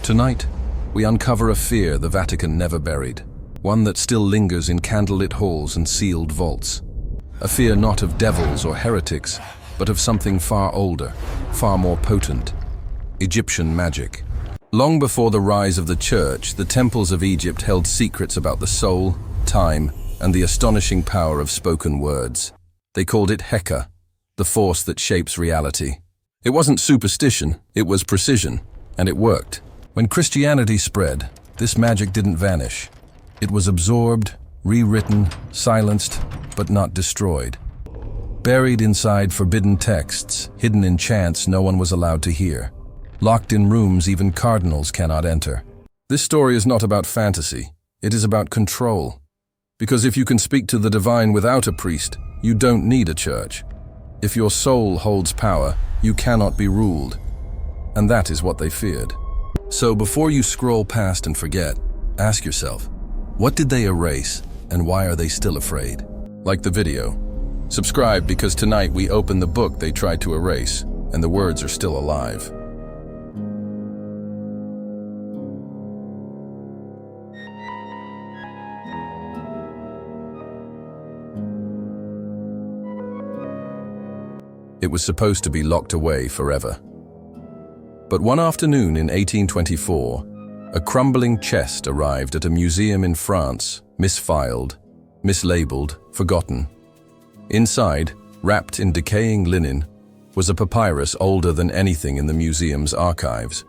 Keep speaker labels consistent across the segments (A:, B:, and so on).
A: Tonight, we uncover a fear the Vatican never buried, one that still lingers in candlelit halls and sealed vaults. A fear not of devils or heretics, but of something far older, far more potent: Egyptian magic. Long before the rise of the Church, the temples of Egypt held secrets about the soul, time, and the astonishing power of spoken words. They called it Heka, the force that shapes reality. It wasn't superstition, it was precision, and it worked. When Christianity spread, this magic didn't vanish. It was absorbed, rewritten, silenced, but not destroyed. Buried inside forbidden texts, hidden in chants no one was allowed to hear. Locked in rooms even cardinals cannot enter. This story is not about fantasy, it is about control. Because if you can speak to the divine without a priest, you don't need a church. If your soul holds power, you cannot be ruled. And that is what they feared. So before you scroll past and forget, ask yourself, what did they erase and why are they still afraid? Like the video. Subscribe because tonight we open the book they tried to erase and the words are still alive. It was supposed to be locked away forever. But one afternoon in 1824, a crumbling chest arrived at a museum in France, misfiled, mislabeled, forgotten. Inside, wrapped in decaying linen, was a papyrus older than anything in the museum's archives.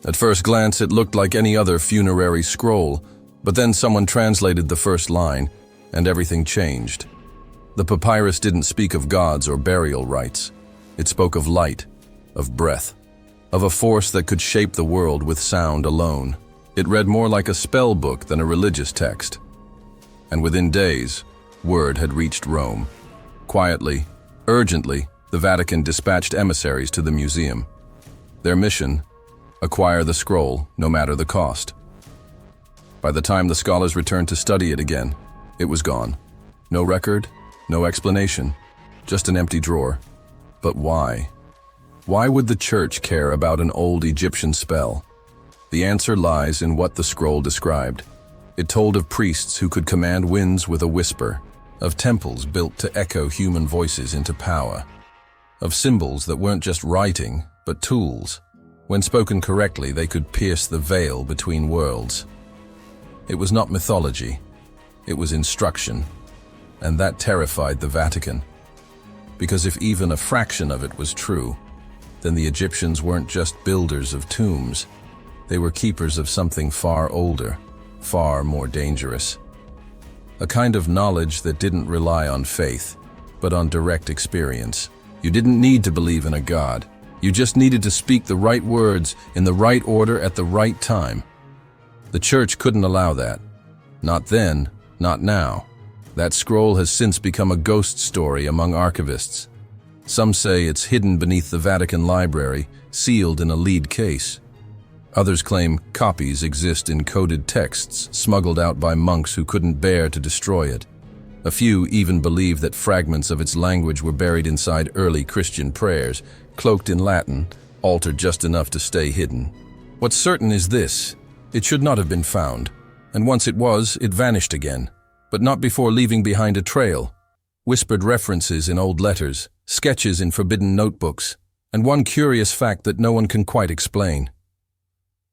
A: At first glance, it looked like any other funerary scroll, but then someone translated the first line, and everything changed. The papyrus didn't speak of gods or burial rites. It spoke of light, of breath, of a force that could shape the world with sound alone. It read more like a spell book than a religious text. And within days, word had reached Rome. Quietly, urgently, the Vatican dispatched emissaries to the museum. Their mission: acquire the scroll, no matter the cost. By the time the scholars returned to study it again, it was gone. No record, no explanation, just an empty drawer. But why? Why would the Church care about an old Egyptian spell? The answer lies in what the scroll described. It told of priests who could command winds with a whisper, of temples built to echo human voices into power, of symbols that weren't just writing, but tools. When spoken correctly, they could pierce the veil between worlds. It was not mythology, it was instruction. And that terrified the Vatican. Because if even a fraction of it was true, then the Egyptians weren't just builders of tombs. They were keepers of something far older, far more dangerous. A kind of knowledge that didn't rely on faith, but on direct experience. You didn't need to believe in a god. You just needed to speak the right words in the right order at the right time. The Church couldn't allow that. Not then, not now. That scroll has since become a ghost story among archivists. Some say it's hidden beneath the Vatican library, sealed in a lead case. Others claim copies exist in coded texts smuggled out by monks who couldn't bear to destroy it. A few even believe that fragments of its language were buried inside early Christian prayers, cloaked in Latin, altered just enough to stay hidden. What's certain is this: it should not have been found, and once it was, it vanished again. But not before leaving behind a trail, whispered references in old letters, sketches in forbidden notebooks, and one curious fact that no one can quite explain.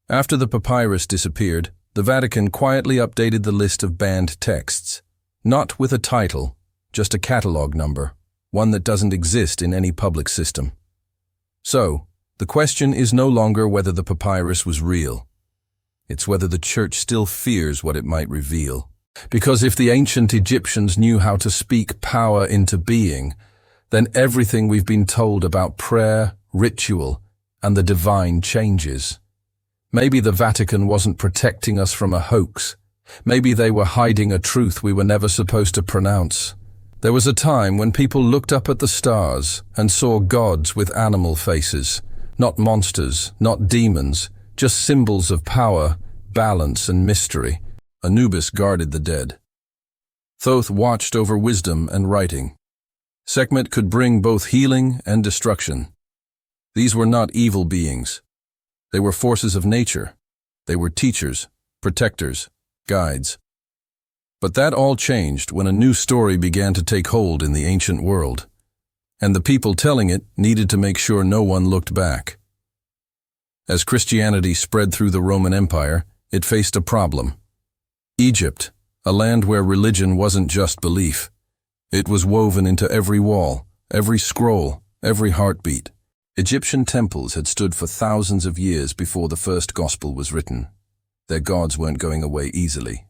A: After the papyrus disappeared, the Vatican quietly updated the list of banned texts, not with a title, just a catalog number, one that doesn't exist in any public system. So, the question is no longer whether the papyrus was real. It's whether the Church still fears what it might reveal. Because if the ancient Egyptians knew how to speak power into being, then everything we've been told about prayer, ritual, and the divine changes. Maybe the Vatican wasn't protecting us from a hoax. Maybe they were hiding a truth we were never supposed to pronounce. There was a time when people looked up at the stars and saw gods with animal faces, not monsters, not demons, just symbols of power, balance, and mystery. Anubis guarded the dead. Thoth watched over wisdom and writing. Sekhmet could bring both healing and destruction. These were not evil beings. They were forces of nature, They were teachers, protectors, guides. But that all changed when a new story began to take hold in the ancient world, and the people telling it needed to make sure no one looked back. As Christianity spread through the Roman Empire, it faced a problem. Egypt, a land where religion wasn't just belief. It was woven into every wall, every scroll, every heartbeat. Egyptian temples had stood for thousands of years before the first gospel was written. Their gods weren't going away easily.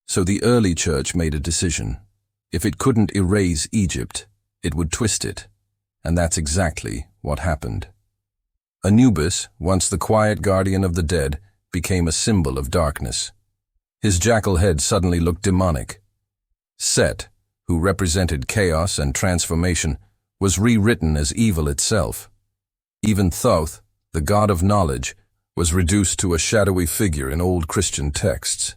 A: So the early church made a decision. If it couldn't erase Egypt, it would twist it. And that's exactly what happened. Anubis, once the quiet guardian of the dead, became a symbol of darkness. His jackal head suddenly looked demonic. Set, who represented chaos and transformation, was rewritten as evil itself. Even Thoth, the god of knowledge, was reduced to a shadowy figure in old Christian texts.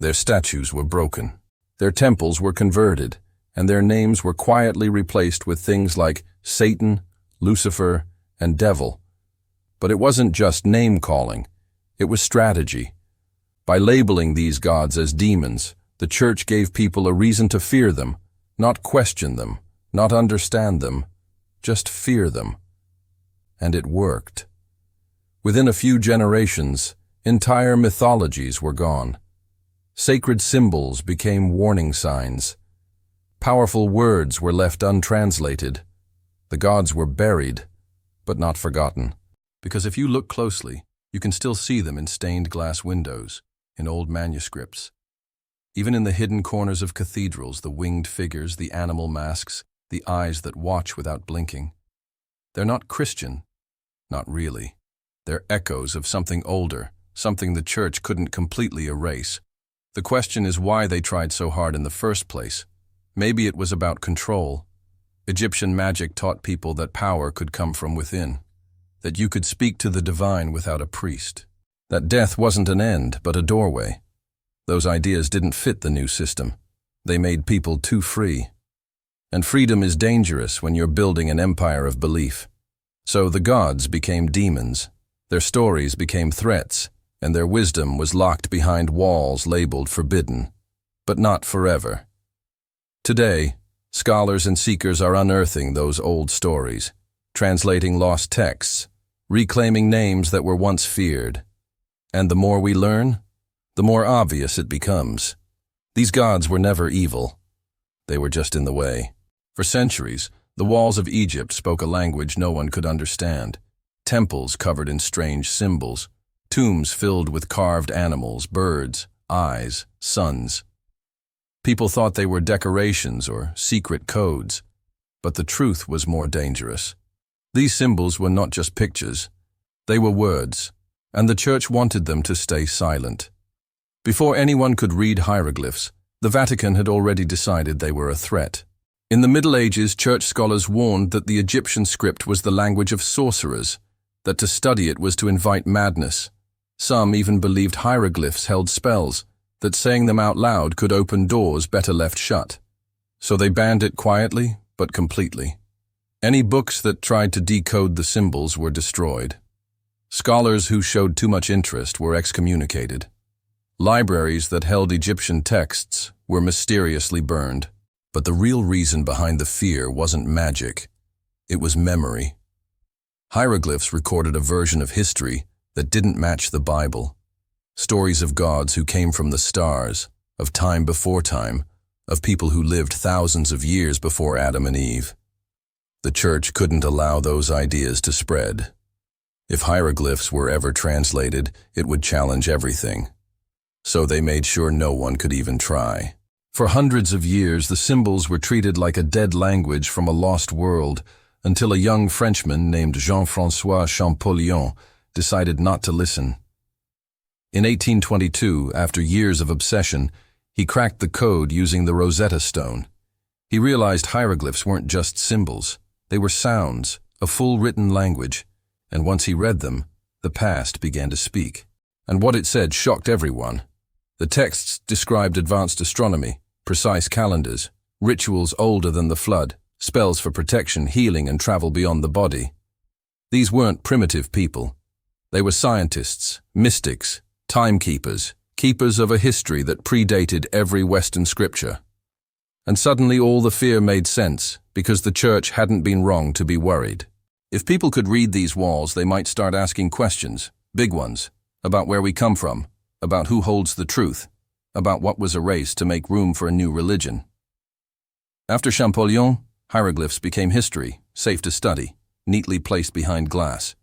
A: Their statues were broken. Their temples were converted, and their names were quietly replaced with things like Satan, Lucifer, and Devil. But it wasn't just name-calling, it was strategy. By labeling these gods as demons, the church gave people a reason to fear them, not question them, not understand them, just fear them. And it worked. Within a few generations, entire mythologies were gone. Sacred symbols became warning signs. Powerful words were left untranslated. The gods were buried, but not forgotten. Because if you look closely, you can still see them in stained glass windows, in old manuscripts. Even in the hidden corners of cathedrals, the winged figures, the animal masks, the eyes that watch without blinking. They're not Christian, not really. They're echoes of something older, something the church couldn't completely erase. The question is why they tried so hard in the first place. Maybe it was about control. Egyptian magic taught people that power could come from within, that you could speak to the divine without a priest, that death wasn't an end but a doorway. Those ideas didn't fit the new system. They made people too free. And freedom is dangerous when you're building an empire of belief. So the gods became demons, their stories became threats, and their wisdom was locked behind walls labeled forbidden, but not forever. Today, scholars and seekers are unearthing those old stories, translating lost texts, reclaiming names that were once feared. And the more we learn, the more obvious it becomes. These gods were never evil. They were just in the way. For centuries, the walls of Egypt spoke a language no one could understand. Temples covered in strange symbols, tombs filled with carved animals, birds, eyes, suns. People thought they were decorations or secret codes, but the truth was more dangerous. These symbols were not just pictures, they were words, and the church wanted them to stay silent. Before anyone could read hieroglyphs, the Vatican had already decided they were a threat. In the Middle Ages, church scholars warned that the Egyptian script was the language of sorcerers, that to study it was to invite madness. Some even believed hieroglyphs held spells, that saying them out loud could open doors better left shut. So they banned it quietly, but completely. Any books that tried to decode the symbols were destroyed. Scholars who showed too much interest were excommunicated. Libraries that held Egyptian texts were mysteriously burned. But the real reason behind the fear wasn't magic. It was memory. Hieroglyphs recorded a version of history that didn't match the Bible. Stories of gods who came from the stars, of time before time, of people who lived thousands of years before Adam and Eve. The church couldn't allow those ideas to spread. If hieroglyphs were ever translated, it would challenge everything. So they made sure no one could even try. For hundreds of years, the symbols were treated like a dead language from a lost world, until a young Frenchman named Jean-François Champollion decided not to listen. In 1822, after years of obsession, he cracked the code using the Rosetta Stone. He realized hieroglyphs weren't just symbols. They were sounds, a full written language, and once he read them, the past began to speak. And what it said shocked everyone. The texts described advanced astronomy, precise calendars, rituals older than the flood, spells for protection, healing, and travel beyond the body. These weren't primitive people. They were scientists, mystics, Timekeepers, keepers of a history that predated every Western scripture. And suddenly all the fear made sense, because the church hadn't been wrong to be worried. If people could read these walls, they might start asking questions, big ones, about where we come from, about who holds the truth, about what was erased to make room for a new religion. After Champollion, hieroglyphs became history, safe to study, neatly placed behind glass.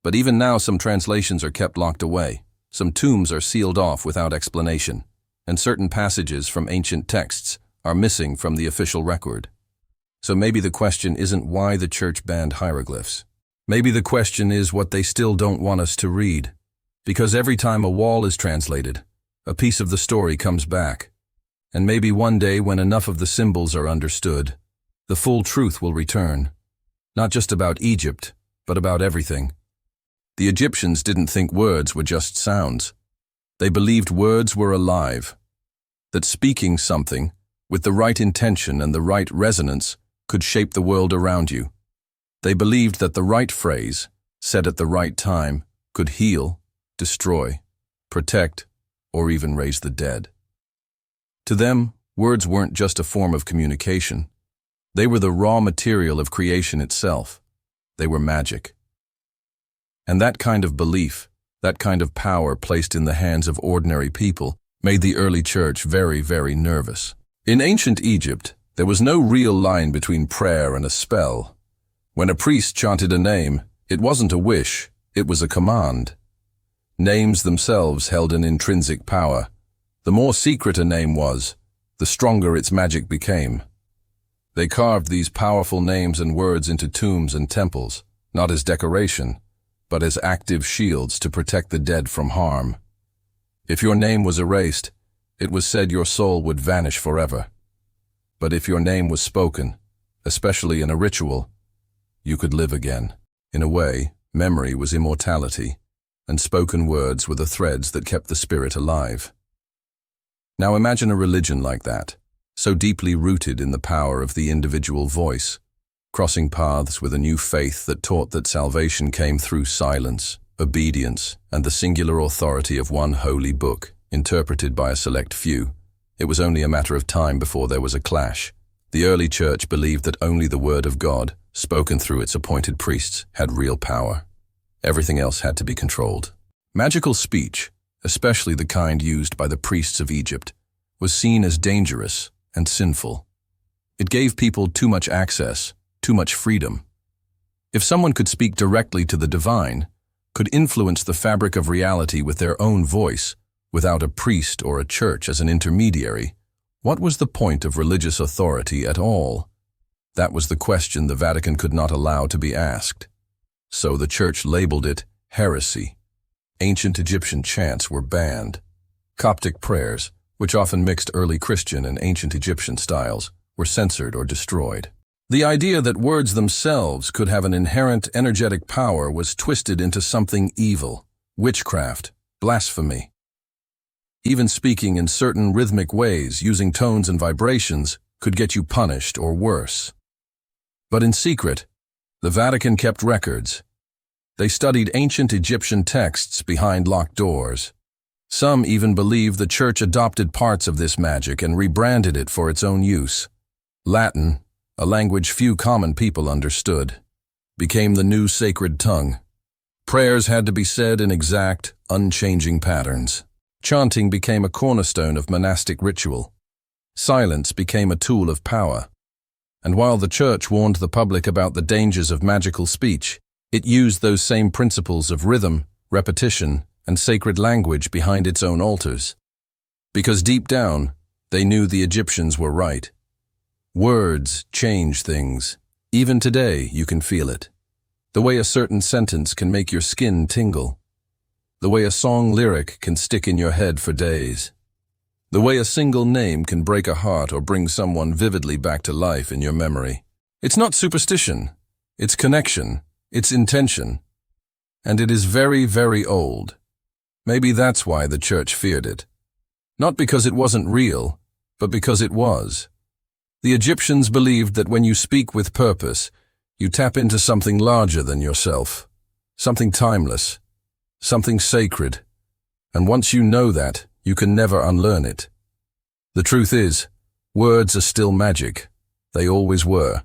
A: But even now some translations are kept locked away, some tombs are sealed off without explanation, and certain passages from ancient texts are missing from the official record. So maybe the question isn't why the church banned hieroglyphs. Maybe the question is what they still don't want us to read. Because every time a wall is translated, a piece of the story comes back. And maybe one day when enough of the symbols are understood, the full truth will return. Not just about Egypt, but about everything. The Egyptians didn't think words were just sounds. They believed words were alive. That speaking something, with the right intention and the right resonance, could shape the world around you. They believed that the right phrase, said at the right time, could heal, destroy, protect, or even raise the dead. To them, words weren't just a form of communication. They were the raw material of creation itself. They were magic. And that kind of belief, that kind of power placed in the hands of ordinary people, made the early church very, very nervous. In ancient Egypt, there was no real line between prayer and a spell. When a priest chanted a name, it wasn't a wish, it was a command. Names themselves held an intrinsic power. The more secret a name was, the stronger its magic became. They carved these powerful names and words into tombs and temples, not as decoration, but as active shields to protect the dead from harm. If your name was erased, it was said your soul would vanish forever. But if your name was spoken, especially in a ritual, you could live again. In a way, memory was immortality, and spoken words were the threads that kept the spirit alive. Now imagine a religion like that, so deeply rooted in the power of the individual voice, crossing paths with a new faith that taught that salvation came through silence, obedience, and the singular authority of one holy book, interpreted by a select few. It was only a matter of time before there was a clash. The early church believed that only the word of God, spoken through its appointed priests, had real power. Everything else had to be controlled. Magical speech, especially the kind used by the priests of Egypt, was seen as dangerous and sinful. It gave people too much access, too much freedom. If someone could speak directly to the divine, could influence the fabric of reality with their own voice, without a priest or a church as an intermediary, what was the point of religious authority at all? That was the question the Vatican could not allow to be asked. So the church labeled it heresy. Ancient Egyptian chants were banned. Coptic prayers, which often mixed early Christian and ancient Egyptian styles, were censored or destroyed. The idea that words themselves could have an inherent energetic power was twisted into something evil, witchcraft, blasphemy. Even speaking in certain rhythmic ways, using tones and vibrations, could get you punished or worse. But in secret, the Vatican kept records. They studied ancient Egyptian texts behind locked doors. Some even believe the church adopted parts of this magic and rebranded it for its own use. Latin, a language few common people understood, became the new sacred tongue. Prayers had to be said in exact, unchanging patterns. Chanting became a cornerstone of monastic ritual. Silence became a tool of power. And while the church warned the public about the dangers of magical speech, it used those same principles of rhythm, repetition, and sacred language behind its own altars. Because deep down, they knew the Egyptians were right. Words change things. Even today, you can feel it. The way a certain sentence can make your skin tingle. The way a song lyric can stick in your head for days. The way a single name can break a heart or bring someone vividly back to life in your memory. It's not superstition. It's connection. It's intention. And it is very, very old. Maybe that's why the church feared it. Not because it wasn't real, but because it was. The Egyptians believed that when you speak with purpose, you tap into something larger than yourself, something timeless, something sacred, And once you know that, you can never unlearn it. The truth is, words are still magic. They always were.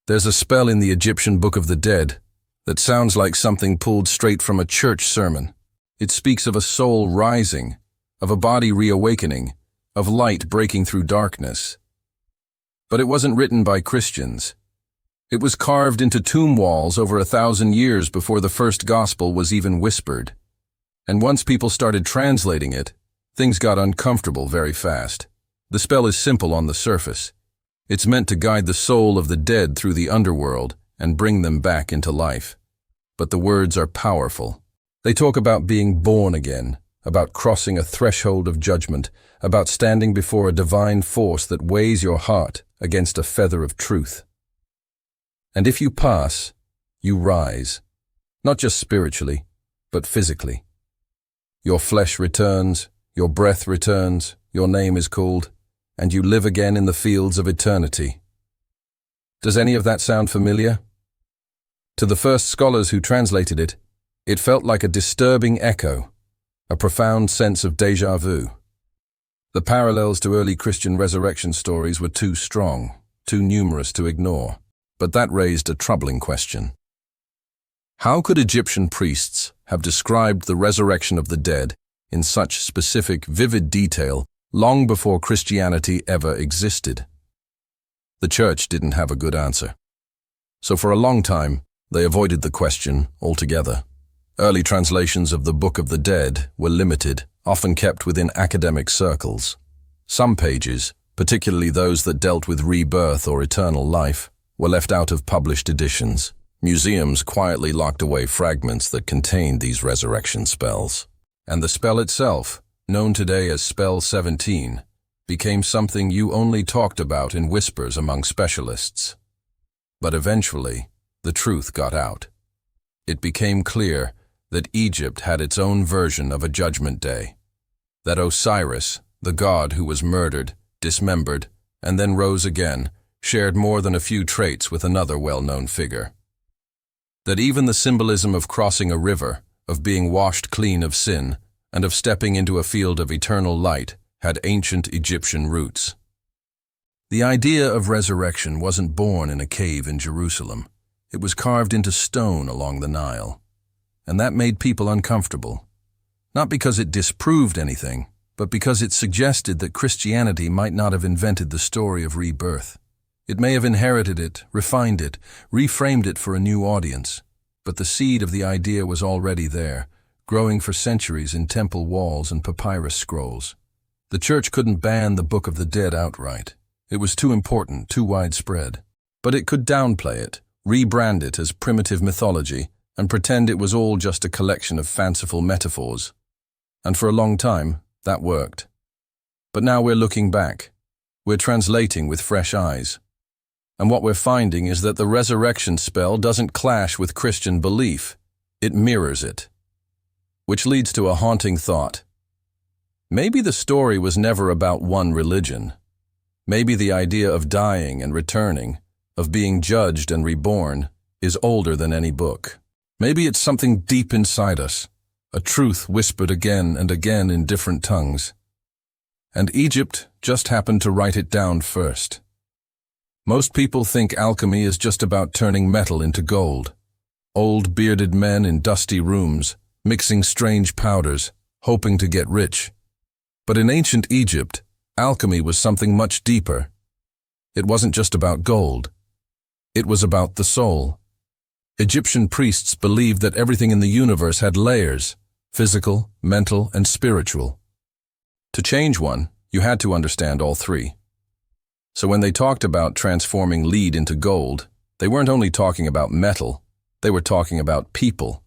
A: There's a spell in the Egyptian Book of the Dead that sounds like something pulled straight from a church sermon. It speaks of a soul rising, of a body reawakening, of light breaking through darkness. But it wasn't written by Christians. It was carved into tomb walls over 1,000 years before the first gospel was even whispered. And once people started translating it, things got uncomfortable very fast. The spell is simple on the surface. It's meant to guide the soul of the dead through the underworld and bring them back into life. But the words are powerful. They talk about being born again, about crossing a threshold of judgment, about standing before a divine force that weighs your heart against a feather of truth. And if you pass, you rise, not just spiritually, but physically. Your flesh returns, your breath returns, your name is called, and you live again in the fields of eternity. Does any of that sound familiar? To the first scholars who translated it, it felt like a disturbing echo, a profound sense of déjà vu. The parallels to early Christian resurrection stories were too strong, too numerous to ignore, but that raised a troubling question. How could Egyptian priests have described the resurrection of the dead in such specific, vivid detail long before Christianity ever existed? The church didn't have a good answer. So for a long time, they avoided the question altogether. Early translations of the Book of the Dead were limited, often kept within academic circles. Some pages, particularly those that dealt with rebirth or eternal life, were left out of published editions. Museums quietly locked away fragments that contained these resurrection spells. And the spell itself, known today as Spell 17, became something you only talked about in whispers among specialists. But eventually, the truth got out. It became clear that Egypt had its own version of a judgment day. That Osiris, the god who was murdered, dismembered, and then rose again, shared more than a few traits with another well-known figure. That even the symbolism of crossing a river, of being washed clean of sin, and of stepping into a field of eternal light had ancient Egyptian roots. The idea of resurrection wasn't born in a cave in Jerusalem. It was carved into stone along the Nile. And that made people uncomfortable. Not because it disproved anything, but because it suggested that Christianity might not have invented the story of rebirth. It may have inherited it, refined it, reframed it for a new audience. But the seed of the idea was already there, growing for centuries in temple walls and papyrus scrolls. The church couldn't ban the Book of the Dead outright. It was too important, too widespread. But it could downplay it, rebrand it as primitive mythology, and pretend it was all just a collection of fanciful metaphors. And for a long time, that worked. But now we're looking back. We're translating with fresh eyes. And what we're finding is that the resurrection spell doesn't clash with Christian belief. It mirrors it. Which leads to a haunting thought. Maybe the story was never about one religion. Maybe the idea of dying and returning, of being judged and reborn, is older than any book. Maybe it's something deep inside us, a truth whispered again and again in different tongues. And Egypt just happened to write it down first. Most people think alchemy is just about turning metal into gold. Old bearded men in dusty rooms, mixing strange powders, hoping to get rich. But in ancient Egypt, alchemy was something much deeper. It wasn't just about gold. It was about the soul. Egyptian priests believed that everything in the universe had layers, physical, mental, and spiritual. To change one, you had to understand all three. So when they talked about transforming lead into gold, they weren't only talking about metal, they were talking about people.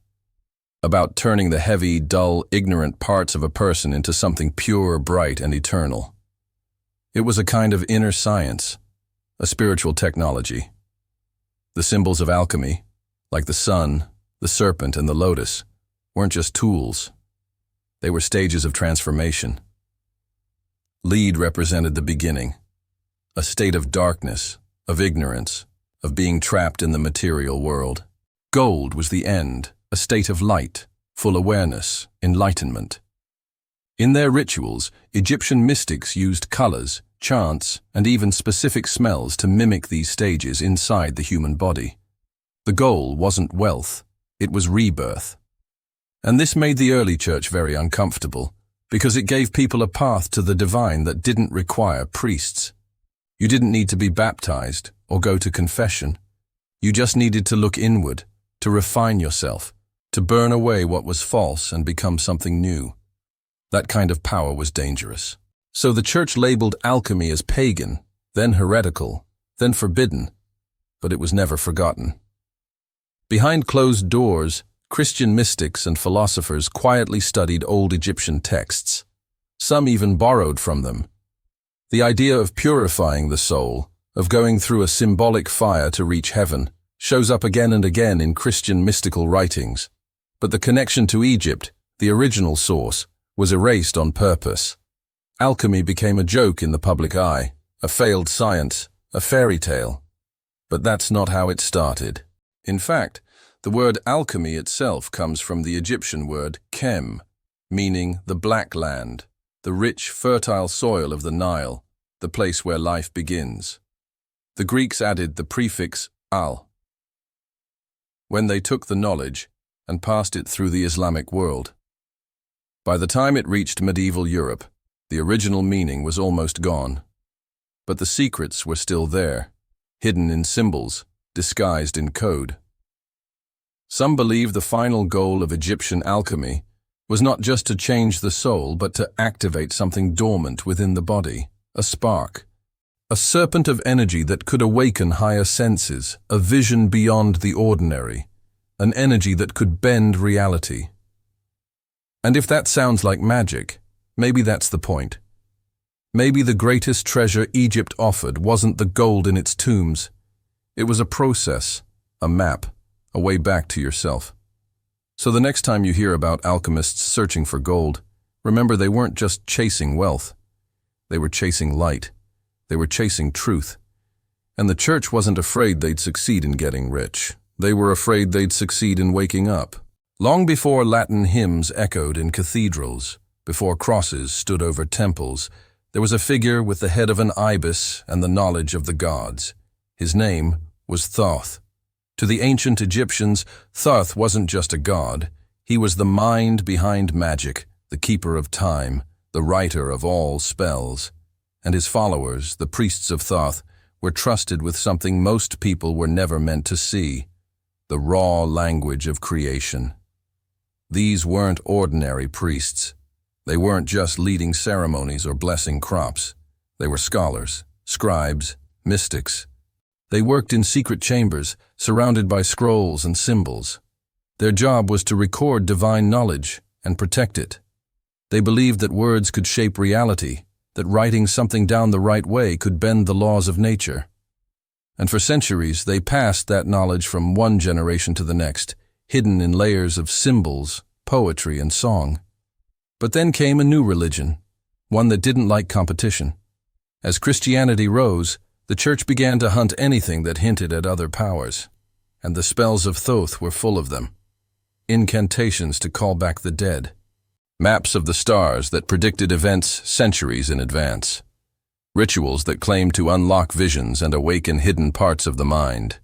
A: About turning the heavy, dull, ignorant parts of a person into something pure, bright, and eternal. It was a kind of inner science, a spiritual technology. The symbols of alchemy, like the sun, the serpent, and the lotus, weren't just tools. They were stages of transformation. Lead represented the beginning, a state of darkness, of ignorance, of being trapped in the material world. Gold was the end, a state of light, full awareness, enlightenment. In their rituals, Egyptian mystics used colors, chants, and even specific smells to mimic these stages inside the human body. The goal wasn't wealth, it was rebirth. And this made the early church very uncomfortable, because it gave people a path to the divine that didn't require priests. You didn't need to be baptized or go to confession. You just needed to look inward, to refine yourself, to burn away what was false and become something new. That kind of power was dangerous. So the church labeled alchemy as pagan, then heretical, then forbidden, but it was never forgotten. Behind closed doors, Christian mystics and philosophers quietly studied old Egyptian texts. Some even borrowed from them. The idea of purifying the soul, of going through a symbolic fire to reach heaven, shows up again and again in Christian mystical writings. But the connection to Egypt, the original source, was erased on purpose. Alchemy became a joke in the public eye, a failed science, a fairy tale. But that's not how it started. In fact, the word alchemy itself comes from the Egyptian word chem, meaning the black land, the rich, fertile soil of the Nile, the place where life begins. The Greeks added the prefix al when they took the knowledge and passed it through the Islamic world. By the time it reached medieval Europe, the original meaning was almost gone. But the secrets were still there, hidden in symbols, disguised in code. Some believe the final goal of Egyptian alchemy was not just to change the soul, but to activate something dormant within the body, a spark, a serpent of energy that could awaken higher senses, a vision beyond the ordinary, an energy that could bend reality. And if that sounds like magic, maybe that's the point. Maybe the greatest treasure Egypt offered wasn't the gold in its tombs. It was a process, a map, a way back to yourself. So the next time you hear about alchemists searching for gold, remember they weren't just chasing wealth. They were chasing light. They were chasing truth. And the church wasn't afraid they'd succeed in getting rich. They were afraid they'd succeed in waking up. Long before Latin hymns echoed in cathedrals, before crosses stood over temples, there was a figure with the head of an ibis and the knowledge of the gods. His name was Thoth. To the ancient Egyptians, Thoth wasn't just a god. He was the mind behind magic, the keeper of time, the writer of all spells. And his followers, the priests of Thoth, were trusted with something most people were never meant to see, the raw language of creation. These weren't ordinary priests. They weren't just leading ceremonies or blessing crops. They were scholars, scribes, mystics. They worked in secret chambers, surrounded by scrolls and symbols. Their job was to record divine knowledge and protect it. They believed that words could shape reality, that writing something down the right way could bend the laws of nature. And for centuries, they passed that knowledge from one generation to the next, hidden in layers of symbols, poetry, and song. But then came a new religion, one that didn't like competition. As Christianity rose, the church began to hunt anything that hinted at other powers, and the spells of Thoth were full of them. Incantations to call back the dead. Maps of the stars that predicted events centuries in advance. Rituals that claimed to unlock visions and awaken hidden parts of the mind.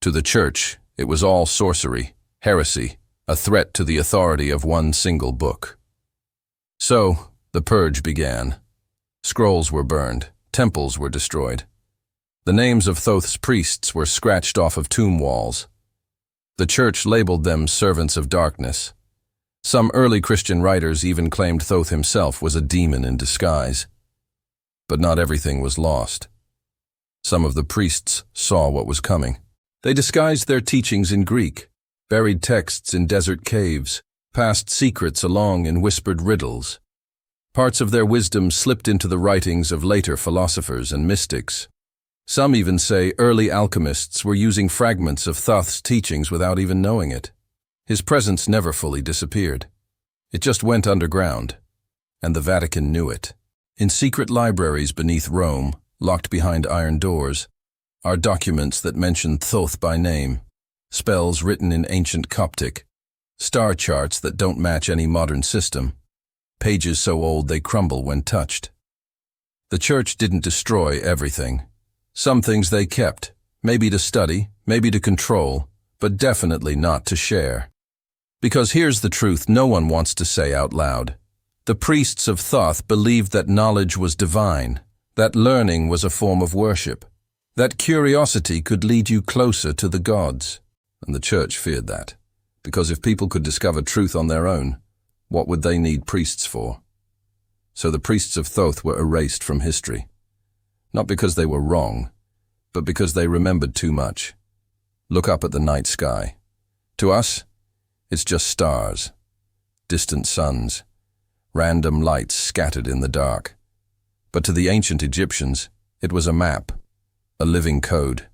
A: To the church, it was all sorcery, heresy, a threat to the authority of one single book. So, the purge began. Scrolls were burned, temples were destroyed. The names of Thoth's priests were scratched off of tomb walls. The church labeled them servants of darkness. Some early Christian writers even claimed Thoth himself was a demon in disguise. But not everything was lost. Some of the priests saw what was coming. They disguised their teachings in Greek, buried texts in desert caves, passed secrets along in whispered riddles. Parts of their wisdom slipped into the writings of later philosophers and mystics. Some even say early alchemists were using fragments of Thoth's teachings without even knowing it. His presence never fully disappeared. It just went underground, and the Vatican knew it. In secret libraries beneath Rome, locked behind iron doors, are documents that mention Thoth by name, spells written in ancient Coptic, star charts that don't match any modern system, pages so old they crumble when touched. The church didn't destroy everything. Some things they kept, maybe to study, maybe to control, but definitely not to share. Because here's the truth no one wants to say out loud. The priests of Thoth believed that knowledge was divine, that learning was a form of worship, that curiosity could lead you closer to the gods. And the church feared that, because if people could discover truth on their own, what would they need priests for? So the priests of Thoth were erased from history. Not because they were wrong, but because they remembered too much. Look up at the night sky. To us, it's just stars, distant suns, random lights scattered in the dark. But to the ancient Egyptians, it was a map, a living code.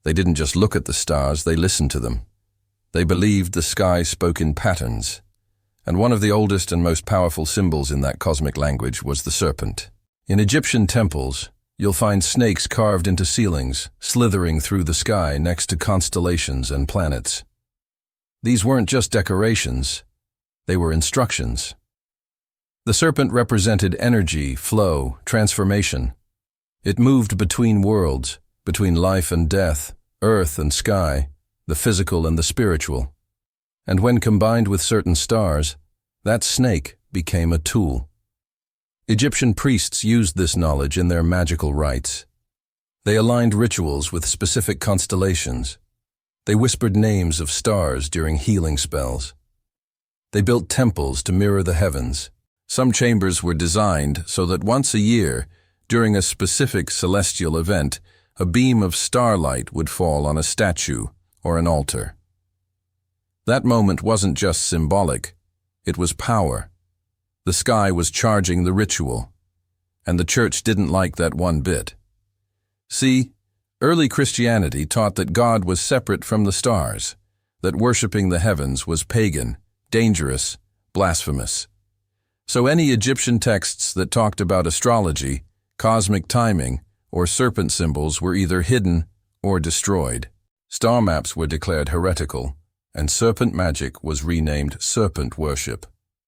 A: They didn't just look at the stars, they listened to them. They believed the sky spoke in patterns, and one of the oldest and most powerful symbols in that cosmic language was the serpent. In Egyptian temples, you'll find snakes carved into ceilings, slithering through the sky next to constellations and planets. These weren't just decorations, they were instructions. The serpent represented energy, flow, transformation. It moved between worlds, between life and death, earth and sky, the physical and the spiritual. And when combined with certain stars, that snake became a tool. Egyptian priests used this knowledge in their magical rites. They aligned rituals with specific constellations. They whispered names of stars during healing spells. They built temples to mirror the heavens. Some chambers were designed so that once a year, during a specific celestial event, a beam of starlight would fall on a statue or an altar. That moment wasn't just symbolic, it was power. The sky was charging the ritual, and the church didn't like that one bit. See, early Christianity taught that God was separate from the stars, that worshipping the heavens was pagan, dangerous, blasphemous. So any Egyptian texts that talked about astrology, cosmic timing, or serpent symbols were either hidden or destroyed. Star maps were declared heretical, and serpent magic was renamed serpent worship,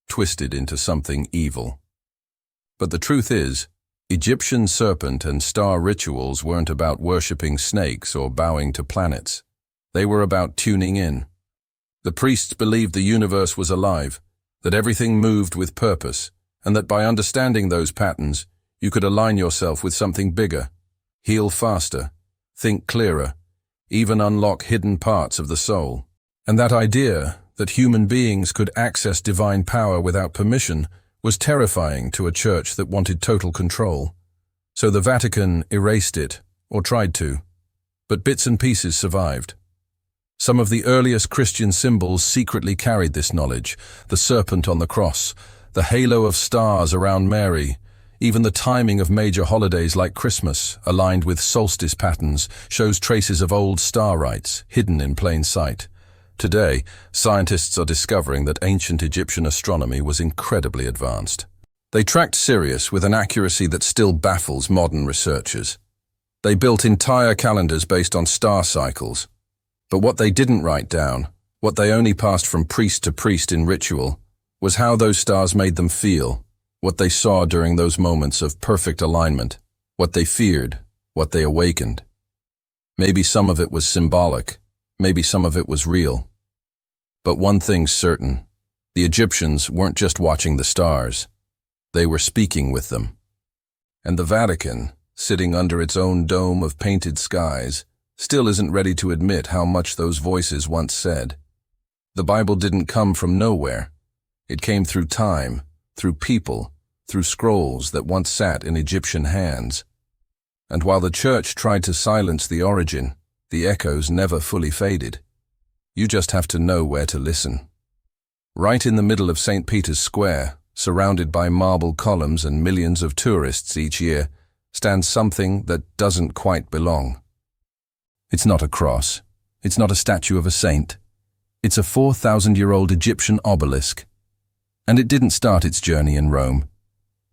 A: twisted into something evil. But the truth is, Egyptian serpent and star rituals weren't about worshipping snakes or bowing to planets. They were about tuning in. The priests believed the universe was alive, that everything moved with purpose, and that by understanding those patterns, you could align yourself with something bigger, heal faster, think clearer, even unlock hidden parts of the soul. And that idea, that human beings could access divine power without permission, was terrifying to a church that wanted total control. So the Vatican erased it, or tried to. But bits and pieces survived. Some of the earliest Christian symbols secretly carried this knowledge: the serpent on the cross, the halo of stars around Mary. Even the timing of major holidays like Christmas, aligned with solstice patterns, shows traces of old star rites, hidden in plain sight. Today, scientists are discovering that ancient Egyptian astronomy was incredibly advanced. They tracked Sirius with an accuracy that still baffles modern researchers. They built entire calendars based on star cycles. But what they didn't write down, what they only passed from priest to priest in ritual, was how those stars made them feel, what they saw during those moments of perfect alignment, what they feared, what they awakened. Maybe some of it was symbolic, maybe some of it was real. But one thing's certain, the Egyptians weren't just watching the stars, they were speaking with them. And the Vatican, sitting under its own dome of painted skies, still isn't ready to admit how much those voices once said. The Bible didn't come from nowhere. It came through time, through people, through scrolls that once sat in Egyptian hands. And while the church tried to silence the origin, the echoes never fully faded. You just have to know where to listen. Right in the middle of St. Peter's Square, surrounded by marble columns and millions of tourists each year, stands something that doesn't quite belong. It's not a cross. It's not a statue of a saint. It's a 4,000-year-old Egyptian obelisk. And it didn't start its journey in Rome.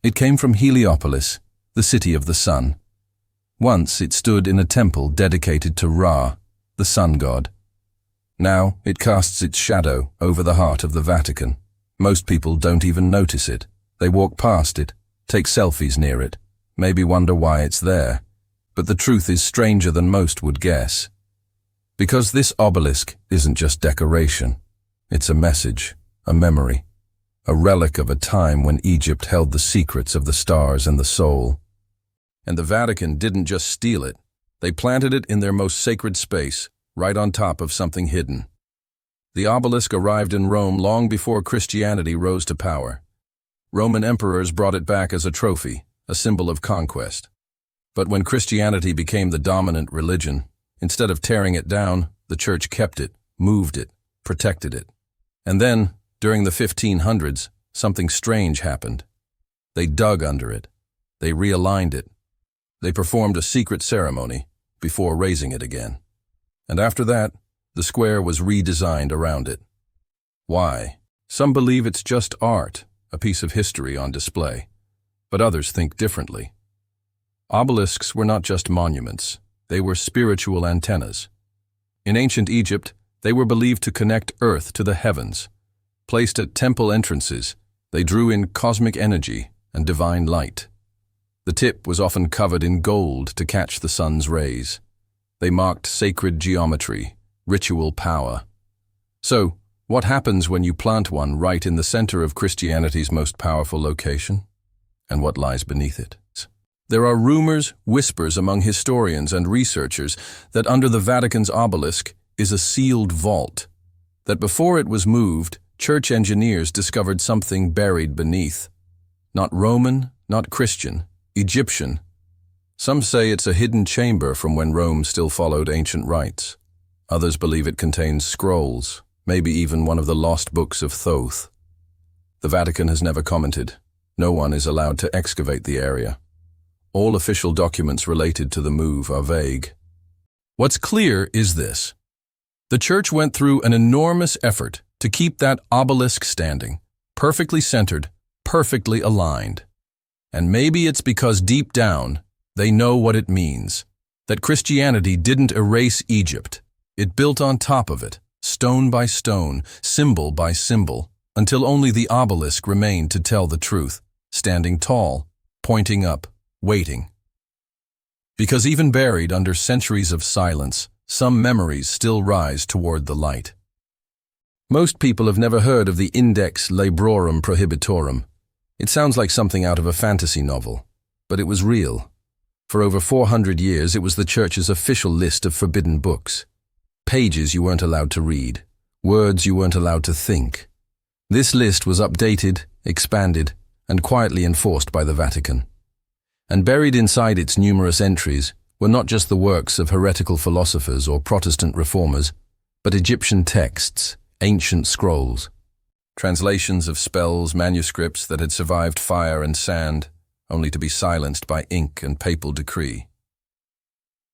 A: It came from Heliopolis, the city of the sun. Once it stood in a temple dedicated to Ra, the sun god. Now it casts its shadow over the heart of the Vatican. Most people don't even notice it. They walk past it, take selfies near it, maybe wonder why it's there. But the truth is stranger than most would guess. Because this obelisk isn't just decoration. It's a message, a memory, a relic of a time when Egypt held the secrets of the stars and the soul. And the Vatican didn't just steal it. They planted it in their most sacred space, right on top of something hidden. The obelisk arrived in Rome long before Christianity rose to power. Roman emperors brought it back as a trophy, a symbol of conquest. But when Christianity became the dominant religion, instead of tearing it down, the church kept it, moved it, protected it. And then, during the 1500s, something strange happened. They dug under it. They realigned it. They performed a secret ceremony before raising it again. And after that, the square was redesigned around it. Why? Some believe it's just art, a piece of history on display. But others think differently. Obelisks were not just monuments. They were spiritual antennas. In ancient Egypt, they were believed to connect Earth to the heavens. Placed at temple entrances, they drew in cosmic energy and divine light. The tip was often covered in gold to catch the sun's rays. They marked sacred geometry, ritual power. So, what happens when you plant one right in the center of Christianity's most powerful location? And what lies beneath it? There are rumors, whispers among historians and researchers that under the Vatican's obelisk is a sealed vault, that before it was moved, church engineers discovered something buried beneath. Not Roman, not Christian, Egyptian. Some say it's a hidden chamber from when Rome still followed ancient rites. Others believe it contains scrolls, maybe even one of the lost books of Thoth. The Vatican has never commented. No one is allowed to excavate the area. All official documents related to the move are vague. What's clear is this. The church went through an enormous effort to keep that obelisk standing, perfectly centered, perfectly aligned. And maybe it's because deep down, they know what it means, that Christianity didn't erase Egypt. It built on top of it, stone by stone, symbol by symbol, until only the obelisk remained to tell the truth, standing tall, pointing up, waiting. Because even buried under centuries of silence, some memories still rise toward the light. Most people have never heard of the Index Librorum Prohibitorum. It sounds like something out of a fantasy novel, but it was real. For over 400 years, it was the church's official list of forbidden books. Pages you weren't allowed to read, words you weren't allowed to think. This list was updated, expanded, and quietly enforced by the Vatican. And buried inside its numerous entries were not just the works of heretical philosophers or Protestant reformers, but Egyptian texts, ancient scrolls, translations of spells, manuscripts that had survived fire and sand, only to be silenced by ink and papal decree.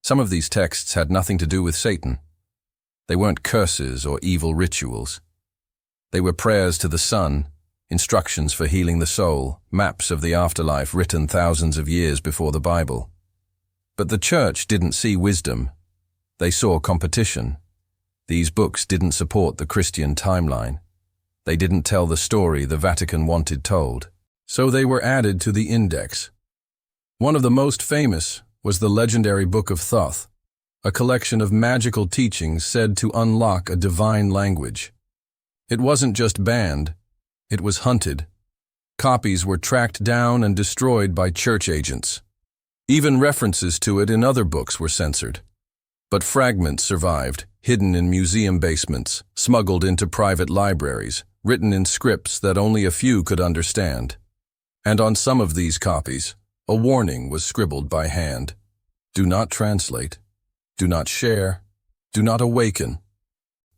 A: Some of these texts had nothing to do with Satan. They weren't curses or evil rituals. They were prayers to the sun, instructions for healing the soul, maps of the afterlife written thousands of years before the Bible. But the church didn't see wisdom. They saw competition. These books didn't support the Christian timeline. They didn't tell the story the Vatican wanted told. So they were added to the index. One of the most famous was the legendary Book of Thoth, a collection of magical teachings said to unlock a divine language. It wasn't just banned. It was hunted. Copies were tracked down and destroyed by church agents. Even references to it in other books were censored. But fragments survived, hidden in museum basements, smuggled into private libraries, written in scripts that only a few could understand. And on some of these copies, a warning was scribbled by hand. Do not translate. Do not share. Do not awaken.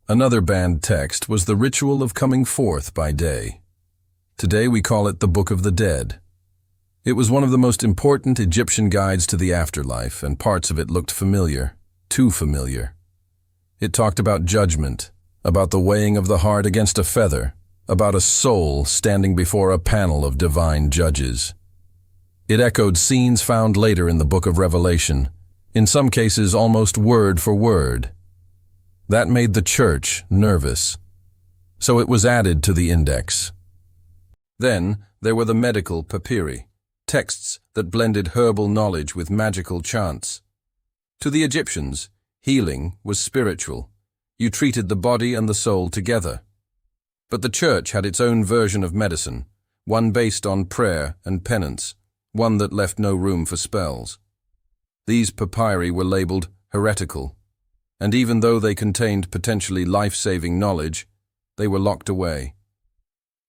A: Another banned text was the ritual of coming forth by day. Today we call it the Book of the Dead. It was one of the most important Egyptian guides to the afterlife, and parts of it looked familiar, too familiar. It talked about judgment, about the weighing of the heart against a feather, about a soul standing before a panel of divine judges. It echoed scenes found later in the Book of Revelation, in some cases almost word for word. That made the church nervous. So it was added to the index. Then there were the medical papyri, texts that blended herbal knowledge with magical chants. To the Egyptians, healing was spiritual. You treated the body and the soul together. But the church had its own version of medicine, one based on prayer and penance, one that left no room for spells. These papyri were labeled heretical, and even though they contained potentially life-saving knowledge, they were locked away.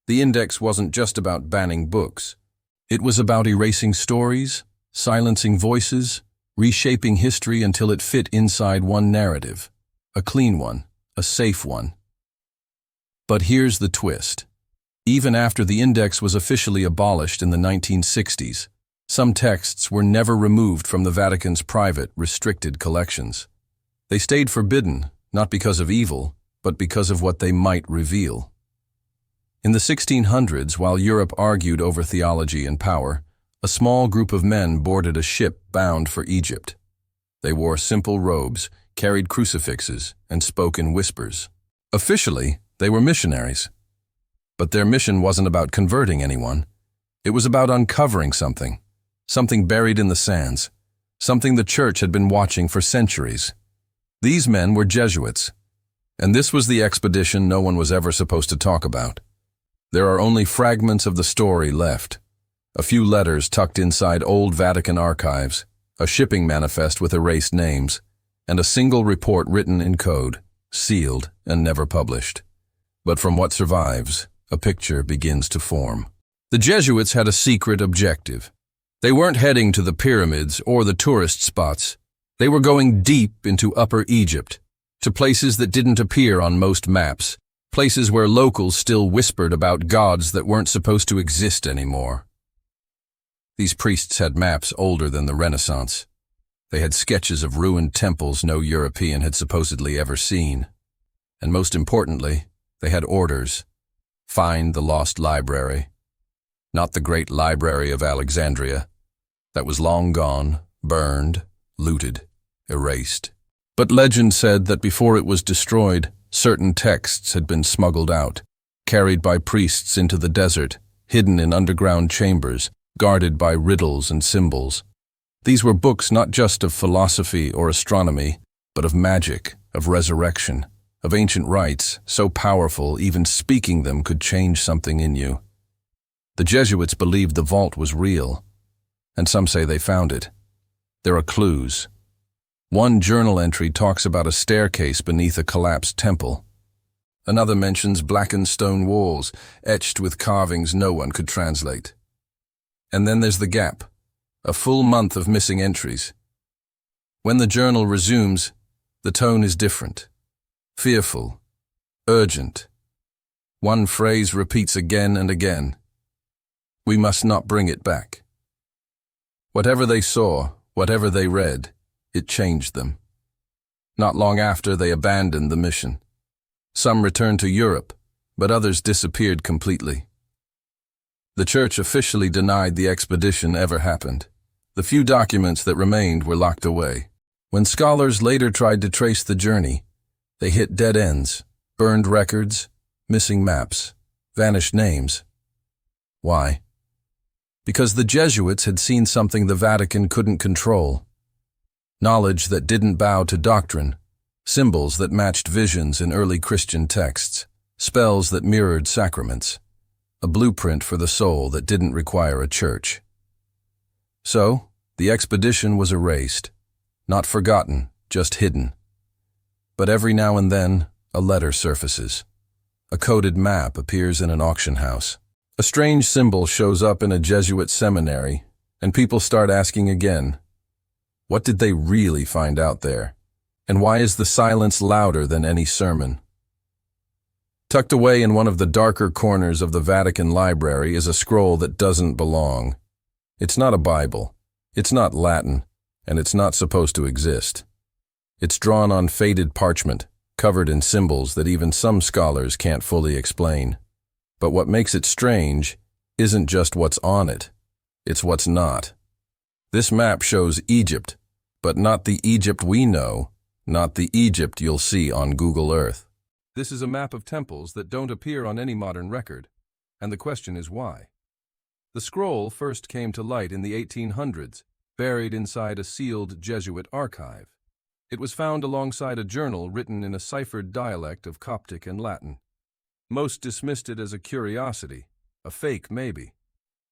A: The index wasn't just about banning books. It was about erasing stories, silencing voices, reshaping history until it fit inside one narrative, a clean one, a safe one. But here's the twist. Even after the index was officially abolished in the 1960s, some texts were never removed from the Vatican's private, restricted collections. They stayed forbidden, not because of evil, but because of what they might reveal. In the 1600s, while Europe argued over theology and power, a small group of men boarded a ship bound for Egypt. They wore simple robes, carried crucifixes, and spoke in whispers. Officially, they were missionaries. But their mission wasn't about converting anyone. It was about uncovering something buried in the sands, something the church had been watching for centuries. These men were Jesuits, and this was the expedition no one was ever supposed to talk about. There are only fragments of the story left. A few letters tucked inside old Vatican archives, a shipping manifest with erased names, and a single report written in code, sealed and never published. But from what survives, a picture begins to form. The Jesuits had a secret objective. They weren't heading to the pyramids or the tourist spots. They were going deep into Upper Egypt, to places that didn't appear on most maps, places where locals still whispered about gods that weren't supposed to exist anymore. These priests had maps older than the Renaissance. They had sketches of ruined temples no European had supposedly ever seen. And most importantly, they had orders. Find the lost library. Not the great library of Alexandria. That was long gone, burned, looted, erased. But legend said that before it was destroyed, certain texts had been smuggled out, carried by priests into the desert, hidden in underground chambers, guarded by riddles and symbols. These were books not just of philosophy or astronomy, but of magic, of resurrection, of ancient rites, so powerful even speaking them could change something in you. The Jesuits believed the vault was real, and some say they found it. There are clues. One journal entry talks about a staircase beneath a collapsed temple. Another mentions blackened stone walls, etched with carvings no one could translate. And then there's the gap, a full month of missing entries. When the journal resumes, the tone is different. Fearful, urgent. One phrase repeats again and again. We must not bring it back. Whatever they saw, whatever they read, it changed them. Not long after, they abandoned the mission. Some returned to Europe, but others disappeared completely. The church officially denied the expedition ever happened. The few documents that remained were locked away. When scholars later tried to trace the journey, they hit dead ends, burned records, missing maps, vanished names. Why? Because the Jesuits had seen something the Vatican couldn't control. Knowledge that didn't bow to doctrine, symbols that matched visions in early Christian texts, spells that mirrored sacraments, a blueprint for the soul that didn't require a church. So, the expedition was erased, not forgotten, just hidden. But every now and then, a letter surfaces. A coded map appears in an auction house. A strange symbol shows up in a Jesuit seminary, and people start asking again, what did they really find out there? And why is the silence louder than any sermon? Tucked away in one of the darker corners of the Vatican library is a scroll that doesn't belong. It's not a Bible, it's not Latin, and it's not supposed to exist. It's drawn on faded parchment, covered in symbols that even some scholars can't fully explain. But what makes it strange isn't just what's on it, it's what's not. This map shows Egypt, but not the Egypt we know, not the Egypt you'll see on Google Earth. This is a map of temples that don't appear on any modern record. And the question is why? The scroll first came to light in the 1800s, buried inside a sealed Jesuit archive. It was found alongside a journal written in a ciphered dialect of Coptic and Latin. Most dismissed it as a curiosity, a fake maybe.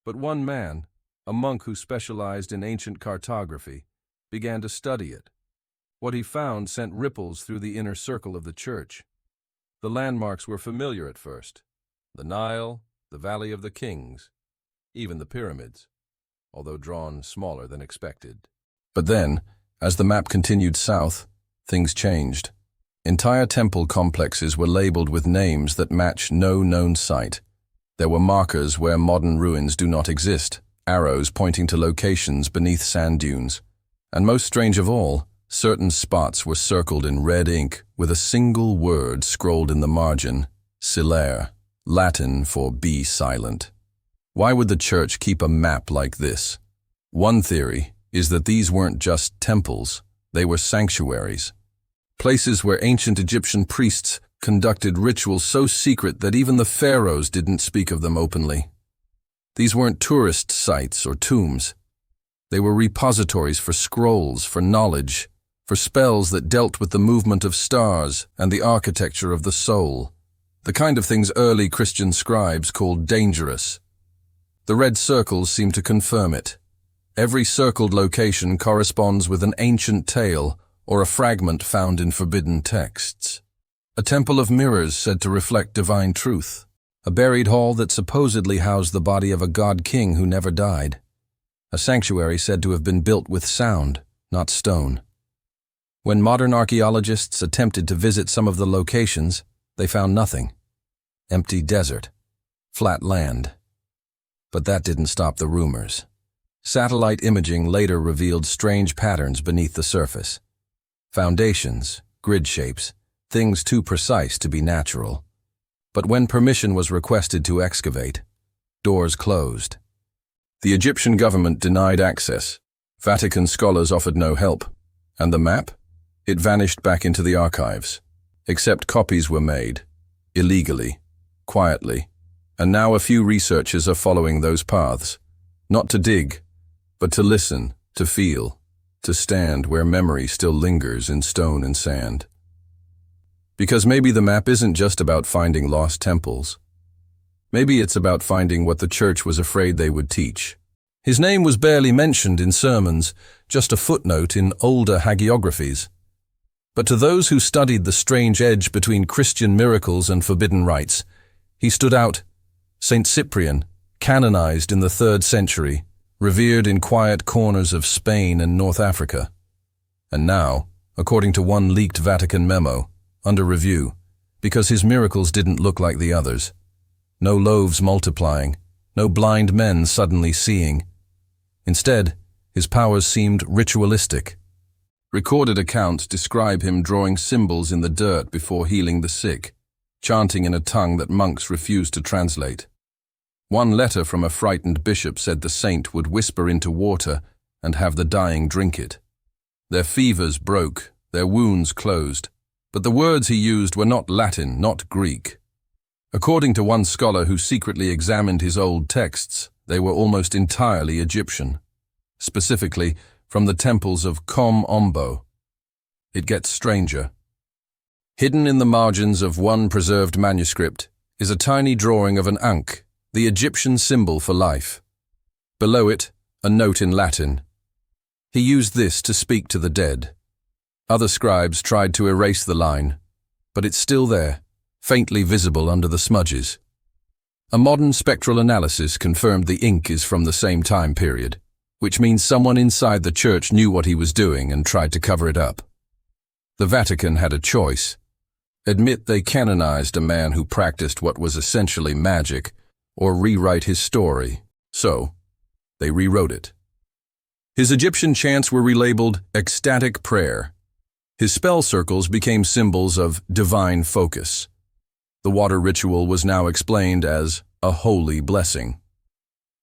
A: But one man, a monk who specialized in ancient cartography, began to study it. What he found sent ripples through the inner circle of the church. The landmarks were familiar at first: the Nile, the Valley of the Kings, even the pyramids, although drawn smaller than expected. But then, as the map continued south, things changed. Entire temple complexes were labeled with names that match no known site. There were markers where modern ruins do not exist, arrows pointing to locations beneath sand dunes. And most strange of all, certain spots were circled in red ink with a single word scrolled in the margin: Silere, Latin for be silent. Why would the church keep a map like this? One theory is that these weren't just temples, they were sanctuaries. Places where ancient Egyptian priests conducted rituals so secret that even the pharaohs didn't speak of them openly. These weren't tourist sites or tombs. They were repositories for scrolls, for knowledge, for spells that dealt with the movement of stars and the architecture of the soul, the kind of things early Christian scribes called dangerous. The red circles seem to confirm it. Every circled location corresponds with an ancient tale or a fragment found in forbidden texts. A temple of mirrors said to reflect divine truth. A buried hall that supposedly housed the body of a god-king who never died. A sanctuary said to have been built with sound, not stone. When modern archaeologists attempted to visit some of the locations, they found nothing. Empty desert. Flat land. But that didn't stop the rumors. Satellite imaging later revealed strange patterns beneath the surface. Foundations, grid shapes, things too precise to be natural. But when permission was requested to excavate, doors closed. The Egyptian government denied access. Vatican scholars offered no help. And the map? It vanished back into the archives. Except copies were made, illegally, quietly. And now a few researchers are following those paths. Not to dig, but to listen, to feel, to stand where memory still lingers in stone and sand. Because maybe the map isn't just about finding lost temples. Maybe it's about finding what the church was afraid they would teach. His name was barely mentioned in sermons, just a footnote in older hagiographies. But to those who studied the strange edge between Christian miracles and forbidden rites, he stood out. Saint Cyprian, canonized in the 3rd century, revered in quiet corners of Spain and North Africa. And now, according to one leaked Vatican memo, under review, because his miracles didn't look like the others. No loaves multiplying, no blind men suddenly seeing. Instead, his powers seemed ritualistic. Recorded accounts describe him drawing symbols in the dirt before healing the sick, chanting in a tongue that monks refused to translate. One letter from a frightened bishop said the saint would whisper into water and have the dying drink it. Their fevers broke, their wounds closed, but the words he used were not Latin, not Greek. According to one scholar who secretly examined his old texts, they were almost entirely Egyptian, specifically from the temples of Kom Ombo. It gets stranger. Hidden in the margins of one preserved manuscript is a tiny drawing of an ankh, the Egyptian symbol for life. Below it, a note in Latin. He used this to speak to the dead. Other scribes tried to erase the line, but it's still there, faintly visible under the smudges. A modern spectral analysis confirmed the ink is from the same time period, which means someone inside the church knew what he was doing and tried to cover it up. The Vatican had a choice. Admit they canonized a man who practiced what was essentially magic, or rewrite his story. So, they rewrote it. His Egyptian chants were relabeled ecstatic prayer. His spell circles became symbols of divine focus. The water ritual was now explained as a holy blessing.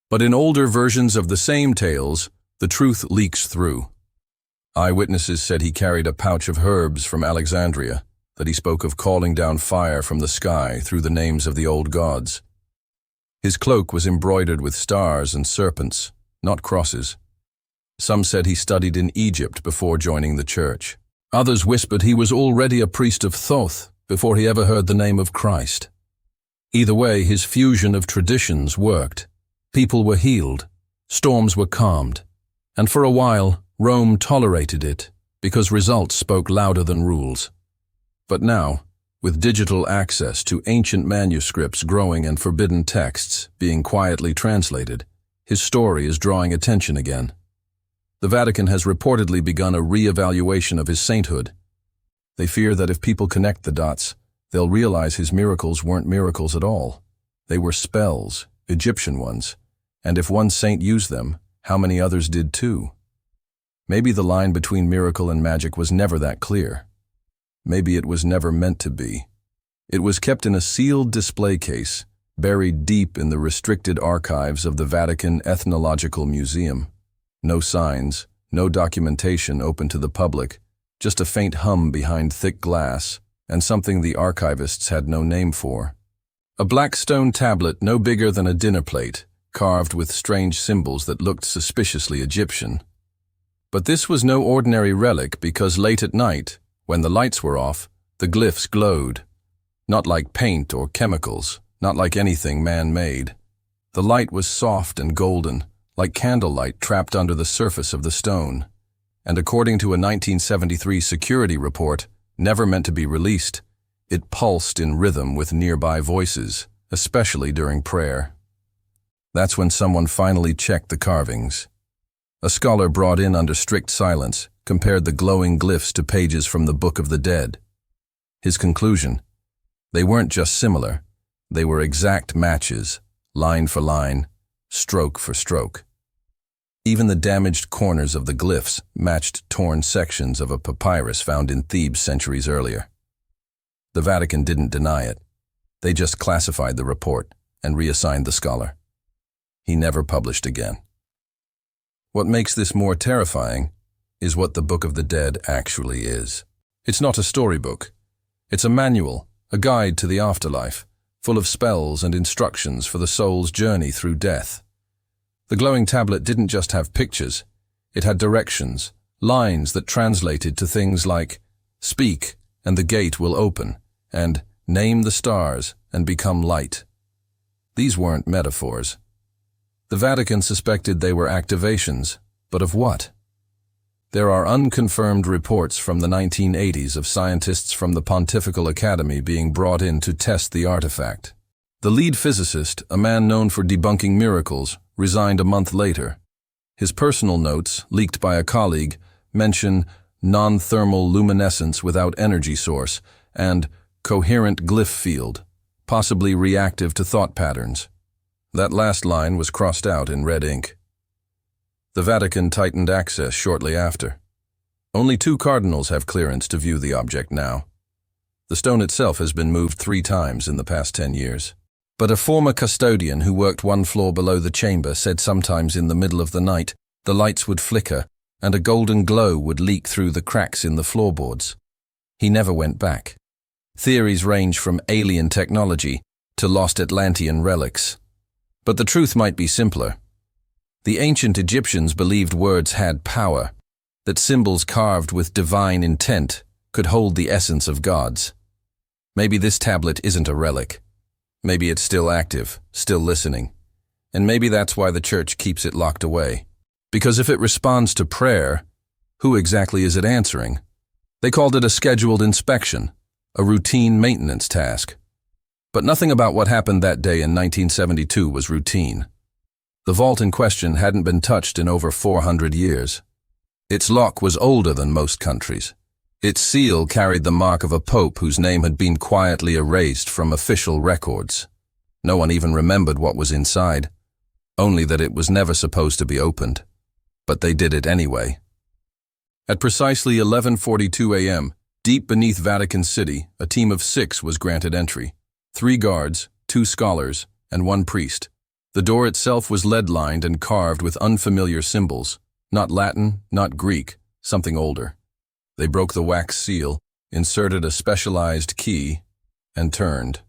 A: But in older versions of the same tales, the truth leaks through. Eyewitnesses said he carried a pouch of herbs from Alexandria, that he spoke of calling down fire from the sky through the names of the old gods. His cloak was embroidered with stars and serpents, not crosses. Some said he studied in Egypt before joining the church. Others whispered he was already a priest of Thoth before he ever heard the name of Christ. Either way, his fusion of traditions worked. People were healed, storms were calmed, and for a while, Rome tolerated it because results spoke louder than rules. But now, with digital access to ancient manuscripts growing and forbidden texts being quietly translated, his story is drawing attention again. The Vatican has reportedly begun a re-evaluation of his sainthood. They fear that if people connect the dots, they'll realize his miracles weren't miracles at all. They were spells, Egyptian ones, and if one saint used them, how many others did too? Maybe the line between miracle and magic was never that clear. Maybe it was never meant to be. It was kept in a sealed display case, buried deep in the restricted archives of the Vatican Ethnological Museum. No signs, no documentation open to the public, just a faint hum behind thick glass, and something the archivists had no name for. A black stone tablet no bigger than a dinner plate, carved with strange symbols that looked suspiciously Egyptian. But this was no ordinary relic because late at night, when the lights were off, the glyphs glowed. Not like paint or chemicals, not like anything man-made. The light was soft and golden, like candlelight trapped under the surface of the stone. And according to a 1973 security report, never meant to be released, it pulsed in rhythm with nearby voices, especially during prayer. That's when someone finally checked the carvings. A scholar brought in under strict silence compared the glowing glyphs to pages from the Book of the Dead. His conclusion: they weren't just similar, they were exact matches, line for line, stroke for stroke. Even the damaged corners of the glyphs matched torn sections of a papyrus found in Thebes centuries earlier. The Vatican didn't deny it. They just classified the report and reassigned the scholar. He never published again. What makes this more terrifying is what the Book of the Dead actually is. It's not a storybook. It's a manual, a guide to the afterlife, full of spells and instructions for the soul's journey through death. The glowing tablet didn't just have pictures. It had directions, lines that translated to things like, "Speak, and the gate will open," and "Name the stars, and become light." These weren't metaphors. The Vatican suspected they were activations, but of what? There are unconfirmed reports from the 1980s of scientists from the Pontifical Academy being brought in to test the artifact. The lead physicist, a man known for debunking miracles, resigned a month later. His personal notes, leaked by a colleague, mention non-thermal luminescence without energy source and coherent glyph field, possibly reactive to thought patterns. That last line was crossed out in red ink. The Vatican tightened access shortly after. Only 2 cardinals have clearance to view the object now. The stone itself has been moved 3 times in the past 10 years. But a former custodian who worked 1 floor below the chamber said sometimes in the middle of the night, the lights would flicker and a golden glow would leak through the cracks in the floorboards. He never went back. Theories range from alien technology to lost Atlantean relics. But the truth might be simpler. The ancient Egyptians believed words had power, that symbols carved with divine intent could hold the essence of gods. Maybe this tablet isn't a relic. Maybe it's still active, still listening. And maybe that's why the church keeps it locked away. Because if it responds to prayer, who exactly is it answering? They called it a scheduled inspection, a routine maintenance task. But nothing about what happened that day in 1972 was routine. The vault in question hadn't been touched in over 400 years. Its lock was older than most countries. Its seal carried the mark of a pope whose name had been quietly erased from official records. No one even remembered what was inside, only that it was never supposed to be opened. But they did it anyway. At precisely 11:42 a.m., deep beneath Vatican City, a team of 6 was granted entry. 3 guards, 2 scholars, and 1 priest. The door itself was lead-lined and carved with unfamiliar symbols, not Latin, not Greek, something older. They broke the wax seal, inserted a specialized key, and turned.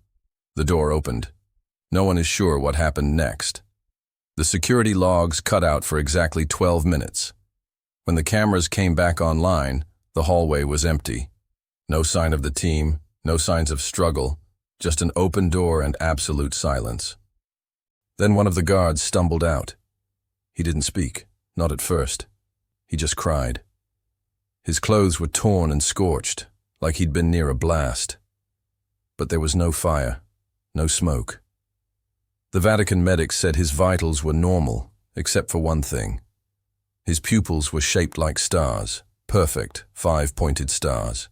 A: The door opened. No one is sure what happened next. The security logs cut out for exactly 12 minutes. When the cameras came back online, the hallway was empty. No sign of the team, no signs of struggle, just an open door and absolute silence. Then one of the guards stumbled out. He didn't speak, not at first. He just cried. His clothes were torn and scorched, like he'd been near a blast. But there was no fire, no smoke. The Vatican medics said his vitals were normal, except for one thing. His pupils were shaped like stars, perfect, 5-pointed stars.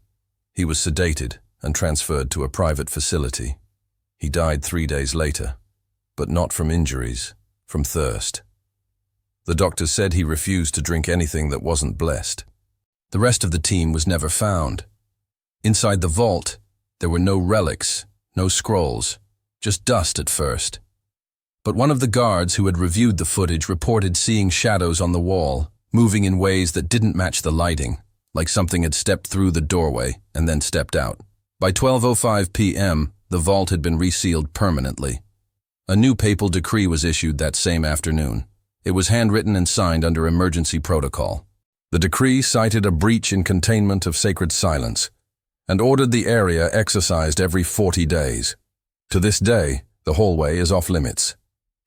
A: He was sedated and transferred to a private facility. He died 3 days later, but not from injuries, from thirst. The doctors said he refused to drink anything that wasn't blessed. The rest of the team was never found. Inside the vault, there were no relics, no scrolls, just dust at first. But one of the guards who had reviewed the footage reported seeing shadows on the wall, moving in ways that didn't match the lighting, like something had stepped through the doorway and then stepped out. By 12:05 p.m., the vault had been resealed permanently. A new papal decree was issued that same afternoon. It was handwritten and signed under emergency protocol. The decree cited a breach in containment of sacred silence and ordered the area exorcised every 40 days. To this day, the hallway is off limits.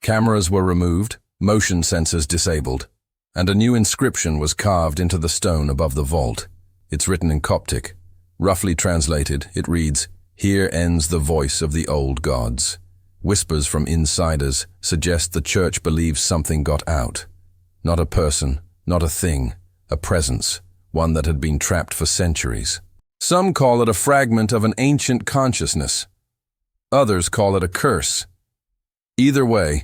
A: Cameras were removed, motion sensors disabled, and a new inscription was carved into the stone above the vault. It's written in Coptic. Roughly translated, it reads, "Here ends the voice of the old gods." Whispers from insiders suggest the church believes something got out. Not a person, not a thing, a presence, one that had been trapped for centuries. Some call it a fragment of an ancient consciousness. Others call it a curse. Either way,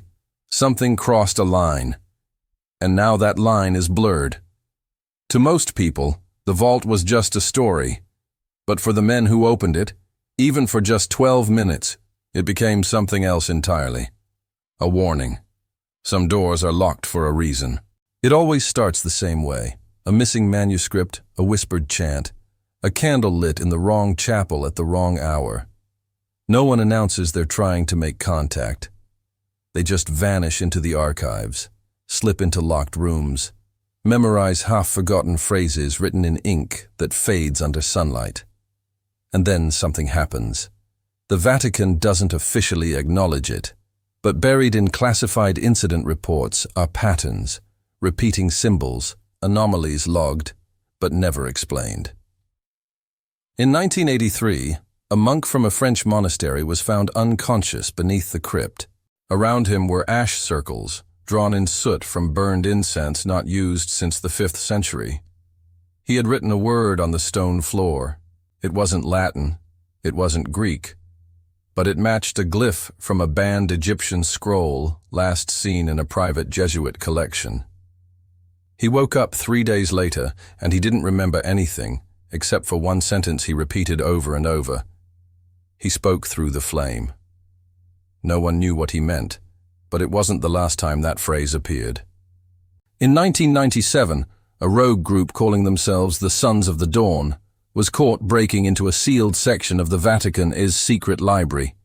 A: something crossed a line, and now that line is blurred. To most people, the vault was just a story, but for the men who opened it, even for just 12 minutes, it became something else entirely. A warning. Some doors are locked for a reason. It always starts the same way. A missing manuscript, a whispered chant, a candle lit in the wrong chapel at the wrong hour. No one announces they're trying to make contact. They just vanish into the archives, slip into locked rooms, memorize half-forgotten phrases written in ink that fades under sunlight. And then something happens. The Vatican doesn't officially acknowledge it, but buried in classified incident reports are patterns, repeating symbols, anomalies logged, but never explained. In 1983, a monk from a French monastery was found unconscious beneath the crypt. Around him were ash circles, drawn in soot from burned incense not used since the 5th century. He had written a word on the stone floor. It wasn't Latin, it wasn't Greek, but it matched a glyph from a banned Egyptian scroll last seen in a private Jesuit collection. He woke up 3 days later, and he didn't remember anything, except for one sentence he repeated over and over. He spoke through the flame. No one knew what he meant, but it wasn't the last time that phrase appeared. In 1997, a rogue group calling themselves the Sons of the Dawn was caught breaking into a sealed section of the Vatican's secret library.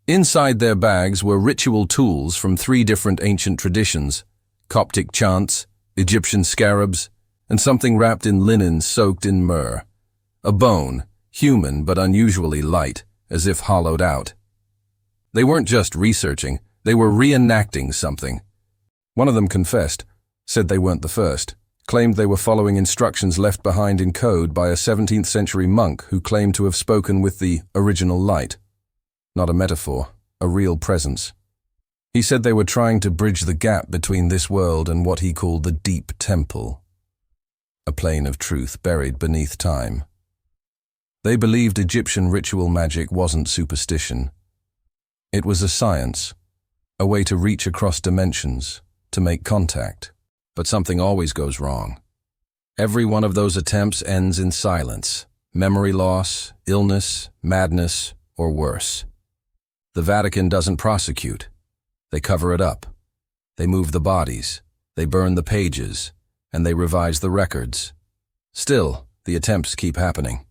A: Inside their bags were ritual tools from 3 different ancient traditions: Coptic chants, Egyptian scarabs, and something wrapped in linen soaked in myrrh. A bone, human but unusually light, as if hollowed out. They weren't just researching, they were reenacting something. One of them confessed, said they weren't the first, claimed they were following instructions left behind in code by a 17th century monk who claimed to have spoken with the original light. Not a metaphor, a real presence. He said they were trying to bridge the gap between this world and what he called the deep temple, a plane of truth buried beneath time. They believed Egyptian ritual magic wasn't superstition. It was a science, a way to reach across dimensions, to make contact. But something always goes wrong. Every one of those attempts ends in silence, memory loss, illness, madness, or worse. The Vatican doesn't prosecute. They cover it up. They move the bodies, they burn the pages, and they revise the records. Still, the attempts keep happening.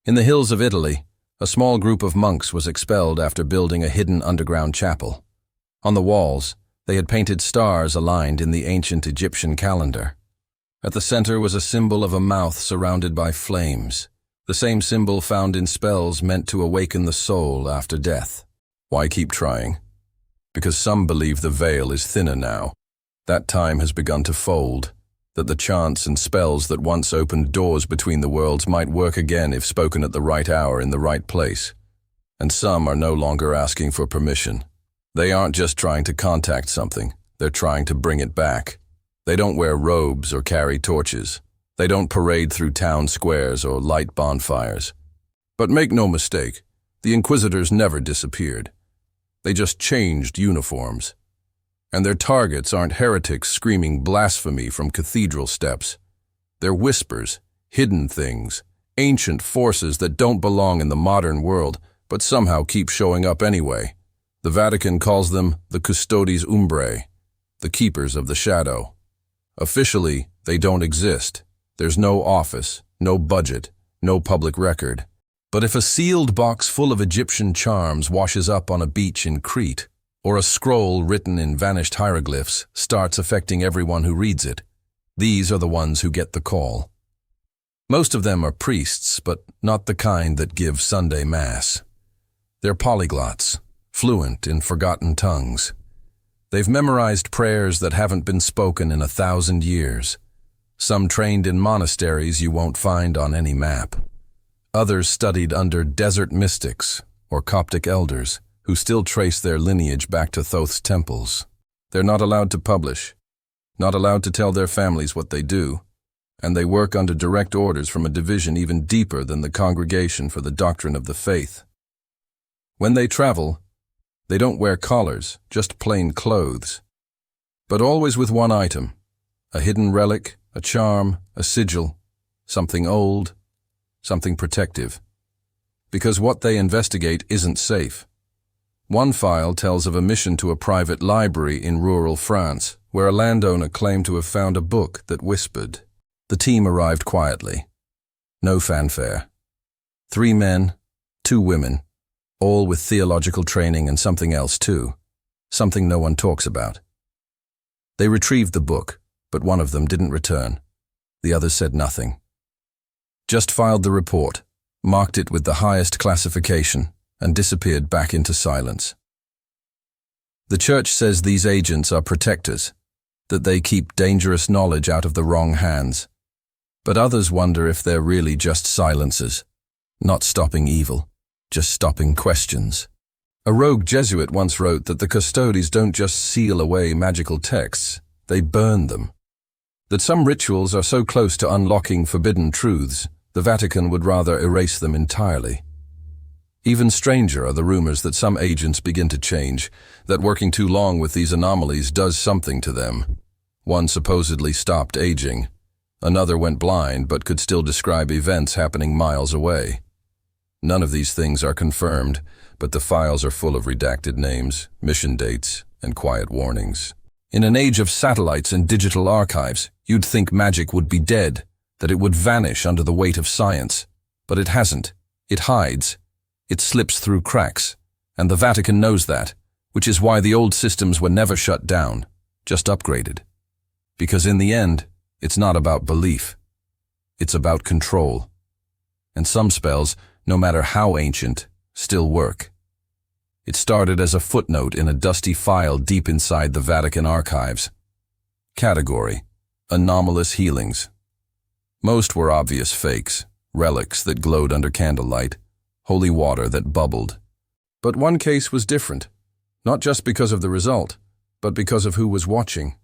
A: In the hills of Italy, A small group of monks was expelled after building a hidden underground chapel. On the walls, they had painted stars aligned in the ancient Egyptian calendar. At the center was a symbol of a mouth surrounded by flames, the same symbol found in spells meant to awaken the soul after death. Why keep trying? Because some believe the veil is thinner now. That time has begun to fold, that the chants and spells that once opened doors between the worlds might work again if spoken at the right hour in the right place. And some are no longer asking for permission. They aren't just trying to contact something, they're trying to bring it back. They don't wear robes or carry torches. They don't parade through town squares or light bonfires. But make no mistake, the Inquisitors never disappeared. They just changed uniforms. And their targets aren't heretics screaming blasphemy from cathedral steps. They're whispers, hidden things, ancient forces that don't belong in the modern world, but somehow keep showing up anyway. The Vatican calls them the Custodes Umbrae, the keepers of the shadow. Officially, they don't exist. There's no office, no budget, no public record. But if a sealed box full of Egyptian charms washes up on a beach in Crete, or a scroll written in vanished hieroglyphs starts affecting everyone who reads it, these are the ones who get the call. Most of them are priests, but not the kind that give Sunday Mass. They're polyglots, fluent in forgotten tongues. They've memorized prayers that haven't been spoken in 1,000 years. Some trained in monasteries you won't find on any map. Others studied under desert mystics or Coptic elders who still trace their lineage back to Thoth's temples. They're not allowed to publish, not allowed to tell their families what they do, and they work under direct orders from a division even deeper than the Congregation for the Doctrine of the Faith. When they travel, they don't wear collars, just plain clothes, but always with one item, a hidden relic, a charm, a sigil, something old, something protective. Because what they investigate isn't safe. One file tells of a mission to a private library in rural France, where a landowner claimed to have found a book that whispered. The team arrived quietly. No fanfare. 3 men, 2 women, all with theological training and something else too, something no one talks about. They retrieved the book, but one of them didn't return. The others said nothing. Just filed the report, marked it with the highest classification, and disappeared back into silence. The Church says these agents are protectors, that they keep dangerous knowledge out of the wrong hands. But others wonder if they're really just silencers, not stopping evil, just stopping questions. A rogue Jesuit once wrote that the Custodes don't just seal away magical texts, they burn them. That some rituals are so close to unlocking forbidden truths, the Vatican would rather erase them entirely. Even stranger are the rumors that some agents begin to change, that working too long with these anomalies does something to them. One supposedly stopped aging. Another went blind but could still describe events happening miles away. None of these things are confirmed, but the files are full of redacted names, mission dates, and quiet warnings. In an age of satellites and digital archives, you'd think magic would be dead, that it would vanish under the weight of science. But it hasn't. It hides. It slips through cracks. And the Vatican knows that, which is why the old systems were never shut down, just upgraded. Because in the end, it's not about belief. It's about control. And some spells, no matter how ancient, still work. It started as a footnote in a dusty file deep inside the Vatican archives. Category: anomalous healings. Most were obvious fakes, relics that glowed under candlelight, holy water that bubbled. But one case was different, not just because of the result, but because of who was watching.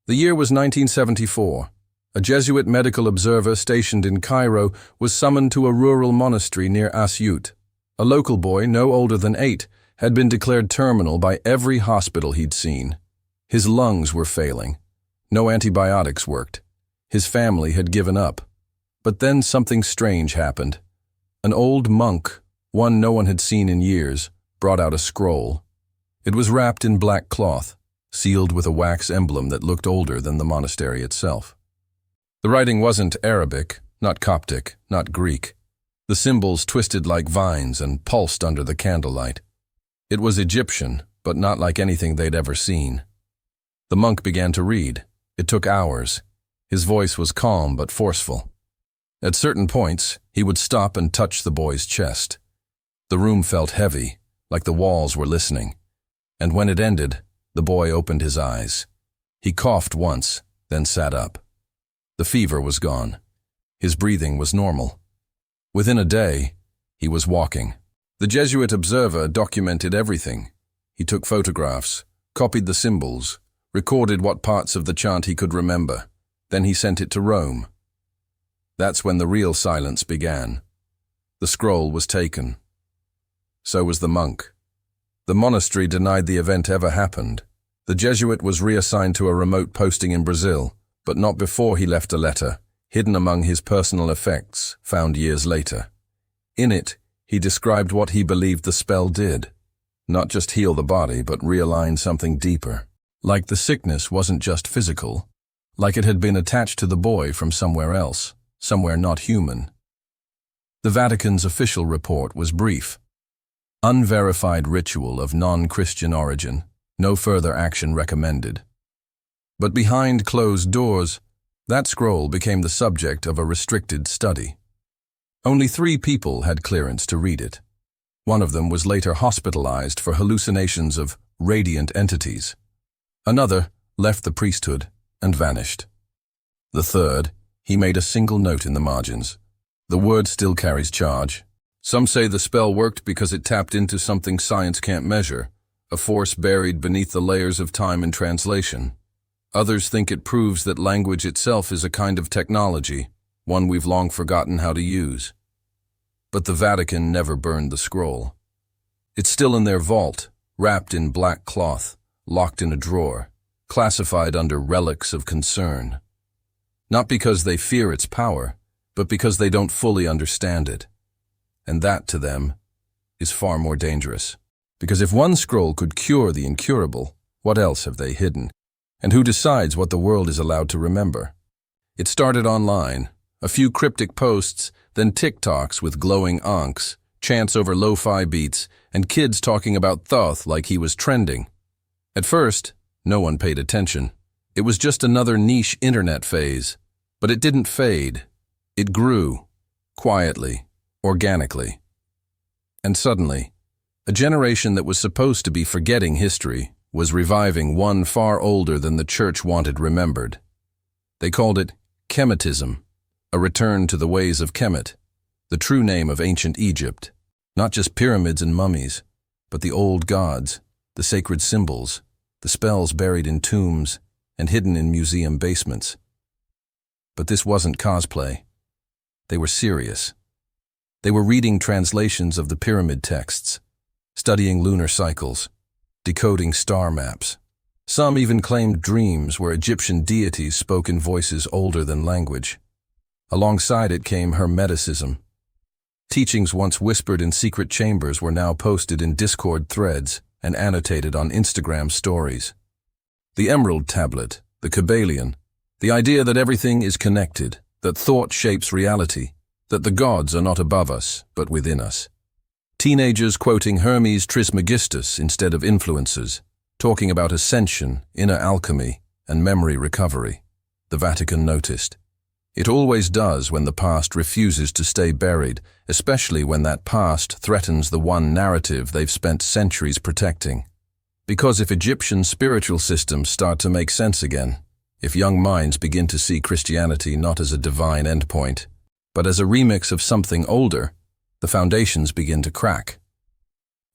A: The year was 1974. A Jesuit medical observer stationed in Cairo was summoned to a rural monastery near Asyut. A local boy, no older than 8, had been declared terminal by every hospital he'd seen. His lungs were failing. No antibiotics worked. His family had given up. But then something strange happened. An old monk, one no one had seen in years, brought out a scroll. It was wrapped in black cloth, sealed with a wax emblem that looked older than the monastery itself. The writing wasn't Arabic, not Coptic, not Greek. The symbols twisted like vines and pulsed under the candlelight. It was Egyptian, but not like anything they'd ever seen. The monk began to read. It took hours. His voice was calm but forceful. At certain points, he would stop and touch the boy's chest. The room felt heavy, like the walls were listening. And when it ended, the boy opened his eyes. He coughed once, then sat up. The fever was gone. His breathing was normal. Within a day, he was walking. The Jesuit observer documented everything. He took photographs, copied the symbols, recorded what parts of the chant he could remember. Then he sent it to Rome. That's when the real silence began. The scroll was taken. So was the monk. The monastery denied the event ever happened. The Jesuit was reassigned to a remote posting in Brazil, but not before he left a letter, hidden among his personal effects, found years later. In it, he described what he believed the spell did. Not just heal the body, but realign something deeper. Like the sickness wasn't just physical, like it had been attached to the boy from somewhere else, somewhere not human. The Vatican's official report was brief. Unverified ritual of non-Christian origin, no further action recommended. But behind closed doors, that scroll became the subject of a restricted study. Only 3 people had clearance to read it. One of them was later hospitalized for hallucinations of radiant entities. Another left the priesthood and vanished. The third, he made a single note in the margins. The word still carries charge. Some say the spell worked because it tapped into something science can't measure, a force buried beneath the layers of time and translation. Others think it proves that language itself is a kind of technology, one we've long forgotten how to use. But the Vatican never burned the scroll. It's still in their vault, wrapped in black cloth, locked in a drawer, classified under relics of concern. Not because they fear its power, but because they don't fully understand it. And that, to them, is far more dangerous. Because if one scroll could cure the incurable, what else have they hidden? And who decides what the world is allowed to remember? It started online, a few cryptic posts, then TikToks with glowing ankhs, chants over lo-fi beats, and kids talking about Thoth like he was trending. At first, no one paid attention. It was just another niche internet phase. But it didn't fade. It grew, quietly, organically. And suddenly, a generation that was supposed to be forgetting history was reviving one far older than the church wanted remembered. They called it Kemetism, a return to the ways of Kemet, the true name of ancient Egypt, not just pyramids and mummies, but the old gods, the sacred symbols, the spells buried in tombs and hidden in museum basements. But this wasn't cosplay. They were serious. They were reading translations of the pyramid texts, studying lunar cycles, decoding star maps. Some even claimed dreams where Egyptian deities spoke in voices older than language. Alongside it came Hermeticism. Teachings once whispered in secret chambers were now posted in Discord threads and annotated on Instagram stories. The Emerald Tablet, the Kabbalion, the idea that everything is connected, that thought shapes reality, that the gods are not above us, but within us. Teenagers quoting Hermes Trismegistus instead of influencers, talking about ascension, inner alchemy, and memory recovery. The Vatican noticed. It always does when the past refuses to stay buried, especially when that past threatens the one narrative they've spent centuries protecting. Because if Egyptian spiritual systems start to make sense again, if young minds begin to see Christianity not as a divine endpoint, but as a remix of something older, the foundations begin to crack.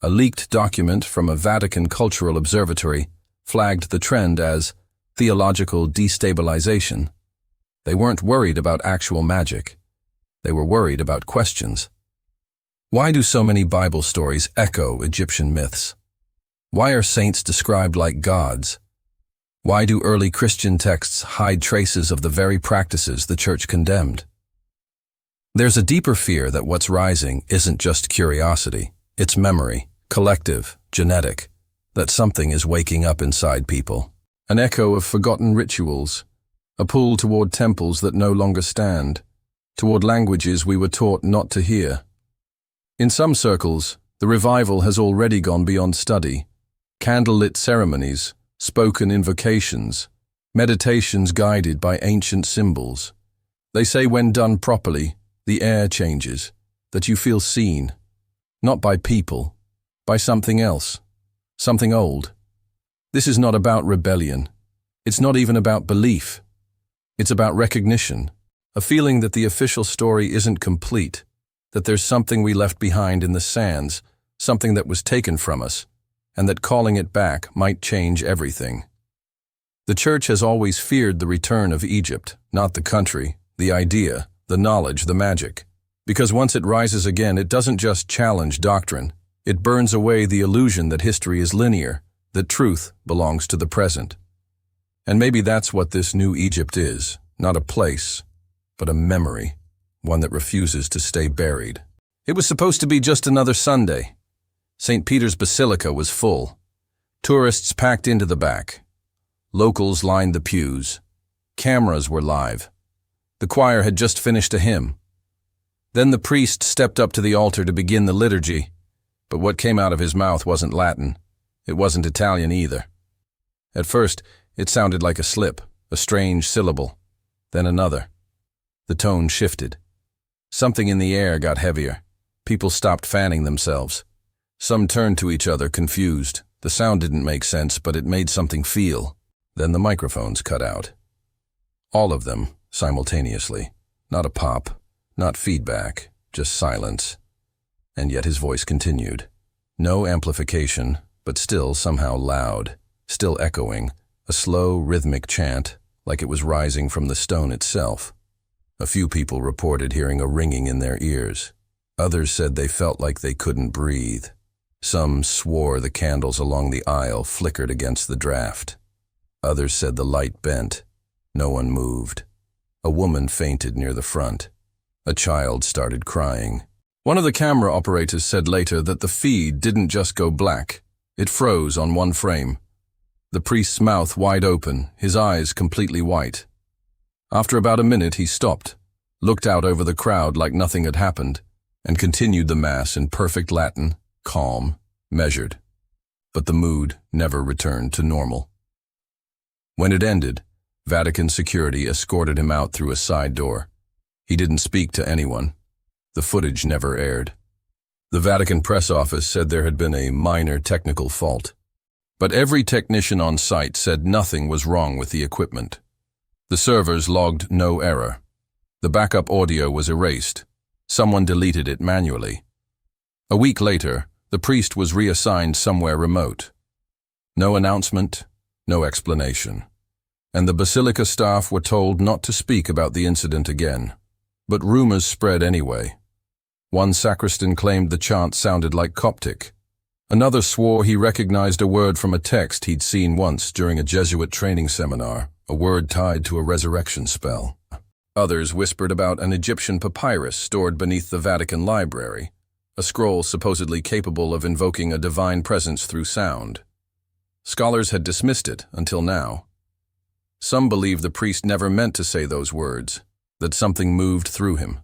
A: A leaked document from a Vatican cultural observatory flagged the trend as theological destabilization. They weren't worried about actual magic. They were worried about questions. Why do so many Bible stories echo Egyptian myths? Why are saints described like gods? Why do early Christian texts hide traces of the very practices the church condemned? There's a deeper fear that what's rising isn't just curiosity, it's memory, collective, genetic, that something is waking up inside people. An echo of forgotten rituals, a pull toward temples that no longer stand, toward languages we were taught not to hear. In some circles, the revival has already gone beyond study. Candlelit ceremonies, spoken invocations, meditations guided by ancient symbols. They say when done properly, the air changes, that you feel seen, not by people, by something else, something old. This is not about rebellion. It's not even about belief. It's about recognition, a feeling that the official story isn't complete, that there's something we left behind in the sands, something that was taken from us, and that calling it back might change everything. The Church has always feared the return of Egypt, not the country, the idea, the knowledge, the magic. Because once it rises again, it doesn't just challenge doctrine. It burns away the illusion that history is linear, that truth belongs to the present. And maybe that's what this new Egypt is, not a place, but a memory, one that refuses to stay buried. It was supposed to be just another Sunday. St. Peter's Basilica was full. Tourists packed into the back. Locals lined the pews. Cameras were live. The choir had just finished a hymn. Then the priest stepped up to the altar to begin the liturgy, but what came out of his mouth wasn't Latin. It wasn't Italian either. At first, it sounded like a slip, a strange syllable, then another. The tone shifted. Something in the air got heavier. People stopped fanning themselves. Some turned to each other, confused. The sound didn't make sense, but it made something feel. Then the microphones cut out. All of them, simultaneously. Not a pop, not feedback, just silence. And yet his voice continued. No amplification, but still somehow loud, still echoing. A slow, rhythmic chant, like it was rising from the stone itself. A few people reported hearing a ringing in their ears. Others said they felt like they couldn't breathe. Some swore the candles along the aisle flickered against the draft. Others said the light bent. No one moved. A woman fainted near the front. A child started crying. One of the camera operators said later that the feed didn't just go black. It froze on one frame. The priest's mouth wide open, his eyes completely white. After about a minute, he stopped, looked out over the crowd like nothing had happened, and continued the Mass in perfect Latin, calm, measured. But the mood never returned to normal. When it ended, Vatican security escorted him out through a side door. He didn't speak to anyone. The footage never aired. The Vatican press office said there had been a minor technical fault. But every technician on site said nothing was wrong with the equipment. The servers logged no error. The backup audio was erased. Someone deleted it manually. A week later, the priest was reassigned somewhere remote. No announcement, no explanation. And the basilica staff were told not to speak about the incident again. But rumors spread anyway. One sacristan claimed the chant sounded like Coptic. Another swore he recognized a word from a text he'd seen once during a Jesuit training seminar, a word tied to a resurrection spell. Others whispered about an Egyptian papyrus stored beneath the Vatican library, a scroll supposedly capable of invoking a divine presence through sound. Scholars had dismissed it until now. Some believe the priest never meant to say those words, that something moved through him.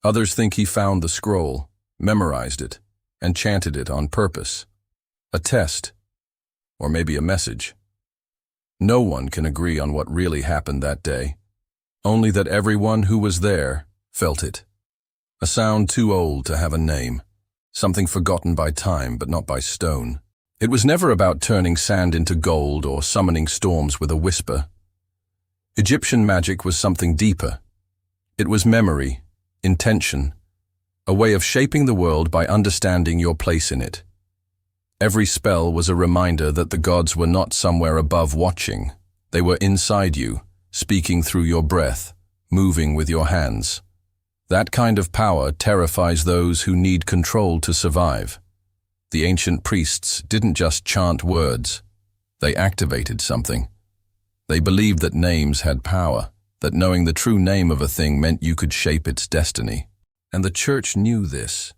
A: Others think he found the scroll, memorized it, and chanted it on purpose. A test, or maybe a message. No one can agree on what really happened that day, only that everyone who was there felt it. A sound too old to have a name, something forgotten by time but not by stone. It was never about turning sand into gold or summoning storms with a whisper. Egyptian magic was something deeper. It was memory, intention, a way of shaping the world by understanding your place in it. Every spell was a reminder that the gods were not somewhere above watching. They were inside you, speaking through your breath, moving with your hands. That kind of power terrifies those who need control to survive. The ancient priests didn't just chant words. They activated something. They believed that names had power, that knowing the true name of a thing meant you could shape its destiny. And the Church knew this,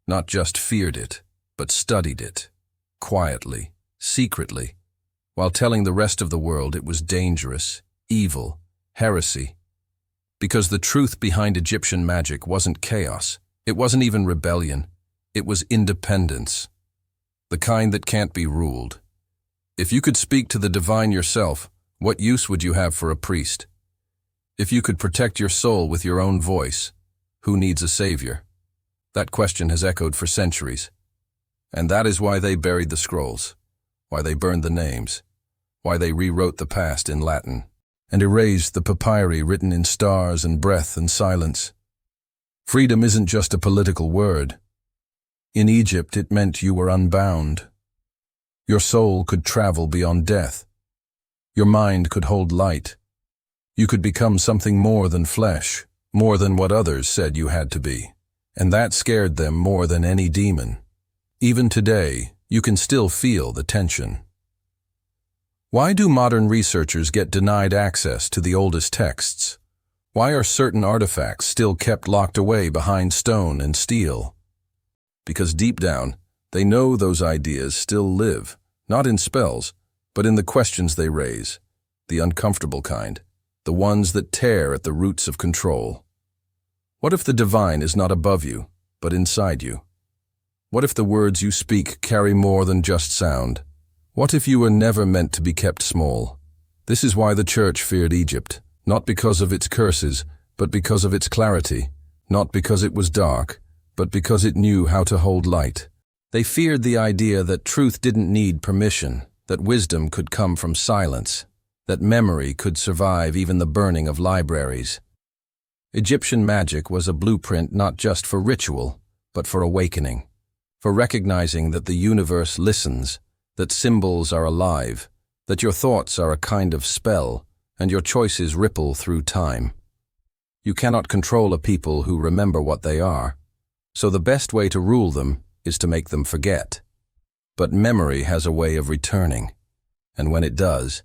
A: not just feared it, but studied it, quietly, secretly, while telling the rest of the world it was dangerous, evil, heresy. Because the truth behind Egyptian magic wasn't chaos. It wasn't even rebellion. It was independence. The kind that can't be ruled. If you could speak to the divine yourself, what use would you have for a priest? If you could protect your soul with your own voice, who needs a savior? That question has echoed for centuries. And that is why they buried the scrolls, why they burned the names, why they rewrote the past in Latin, and erased the papyri written in stars and breath and silence. Freedom isn't just a political word. In Egypt, it meant you were unbound. Your soul could travel beyond death. Your mind could hold light. You could become something more than flesh, more than what others said you had to be. And that scared them more than any demon. Even today, you can still feel the tension. Why do modern researchers get denied access to the oldest texts? Why are certain artifacts still kept locked away behind stone and steel? Because deep down, they know those ideas still live, not in spells, but in the questions they raise, the uncomfortable kind, the ones that tear at the roots of control. What if the divine is not above you, but inside you? What if the words you speak carry more than just sound? What if you were never meant to be kept small? This is why the church feared Egypt, not because of its curses, but because of its clarity, not because it was dark, but because it knew how to hold light. They feared the idea that truth didn't need permission, that wisdom could come from silence, that memory could survive even the burning of libraries. Egyptian magic was a blueprint not just for ritual, but for awakening, for recognizing that the universe listens, that symbols are alive, that your thoughts are a kind of spell, and your choices ripple through time. You cannot control a people who remember what they are, so the best way to rule them is to make them forget. But memory has a way of returning, and when it does,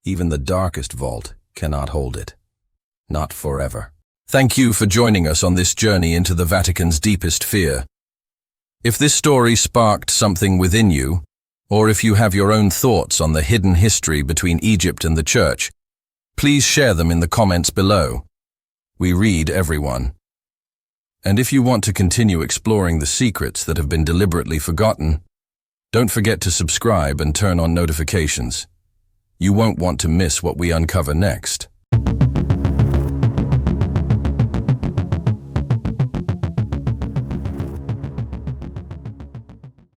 A: even the darkest vault cannot hold it. Not forever. Thank you for joining us on this journey into the Vatican's deepest fear. If this story sparked something within you, or if you have your own thoughts on the hidden history between Egypt and the Church, please share them in the comments below. We read everyone. And if you want to continue exploring the secrets that have been deliberately forgotten, don't forget to subscribe and turn on notifications. You won't want to miss what we uncover next.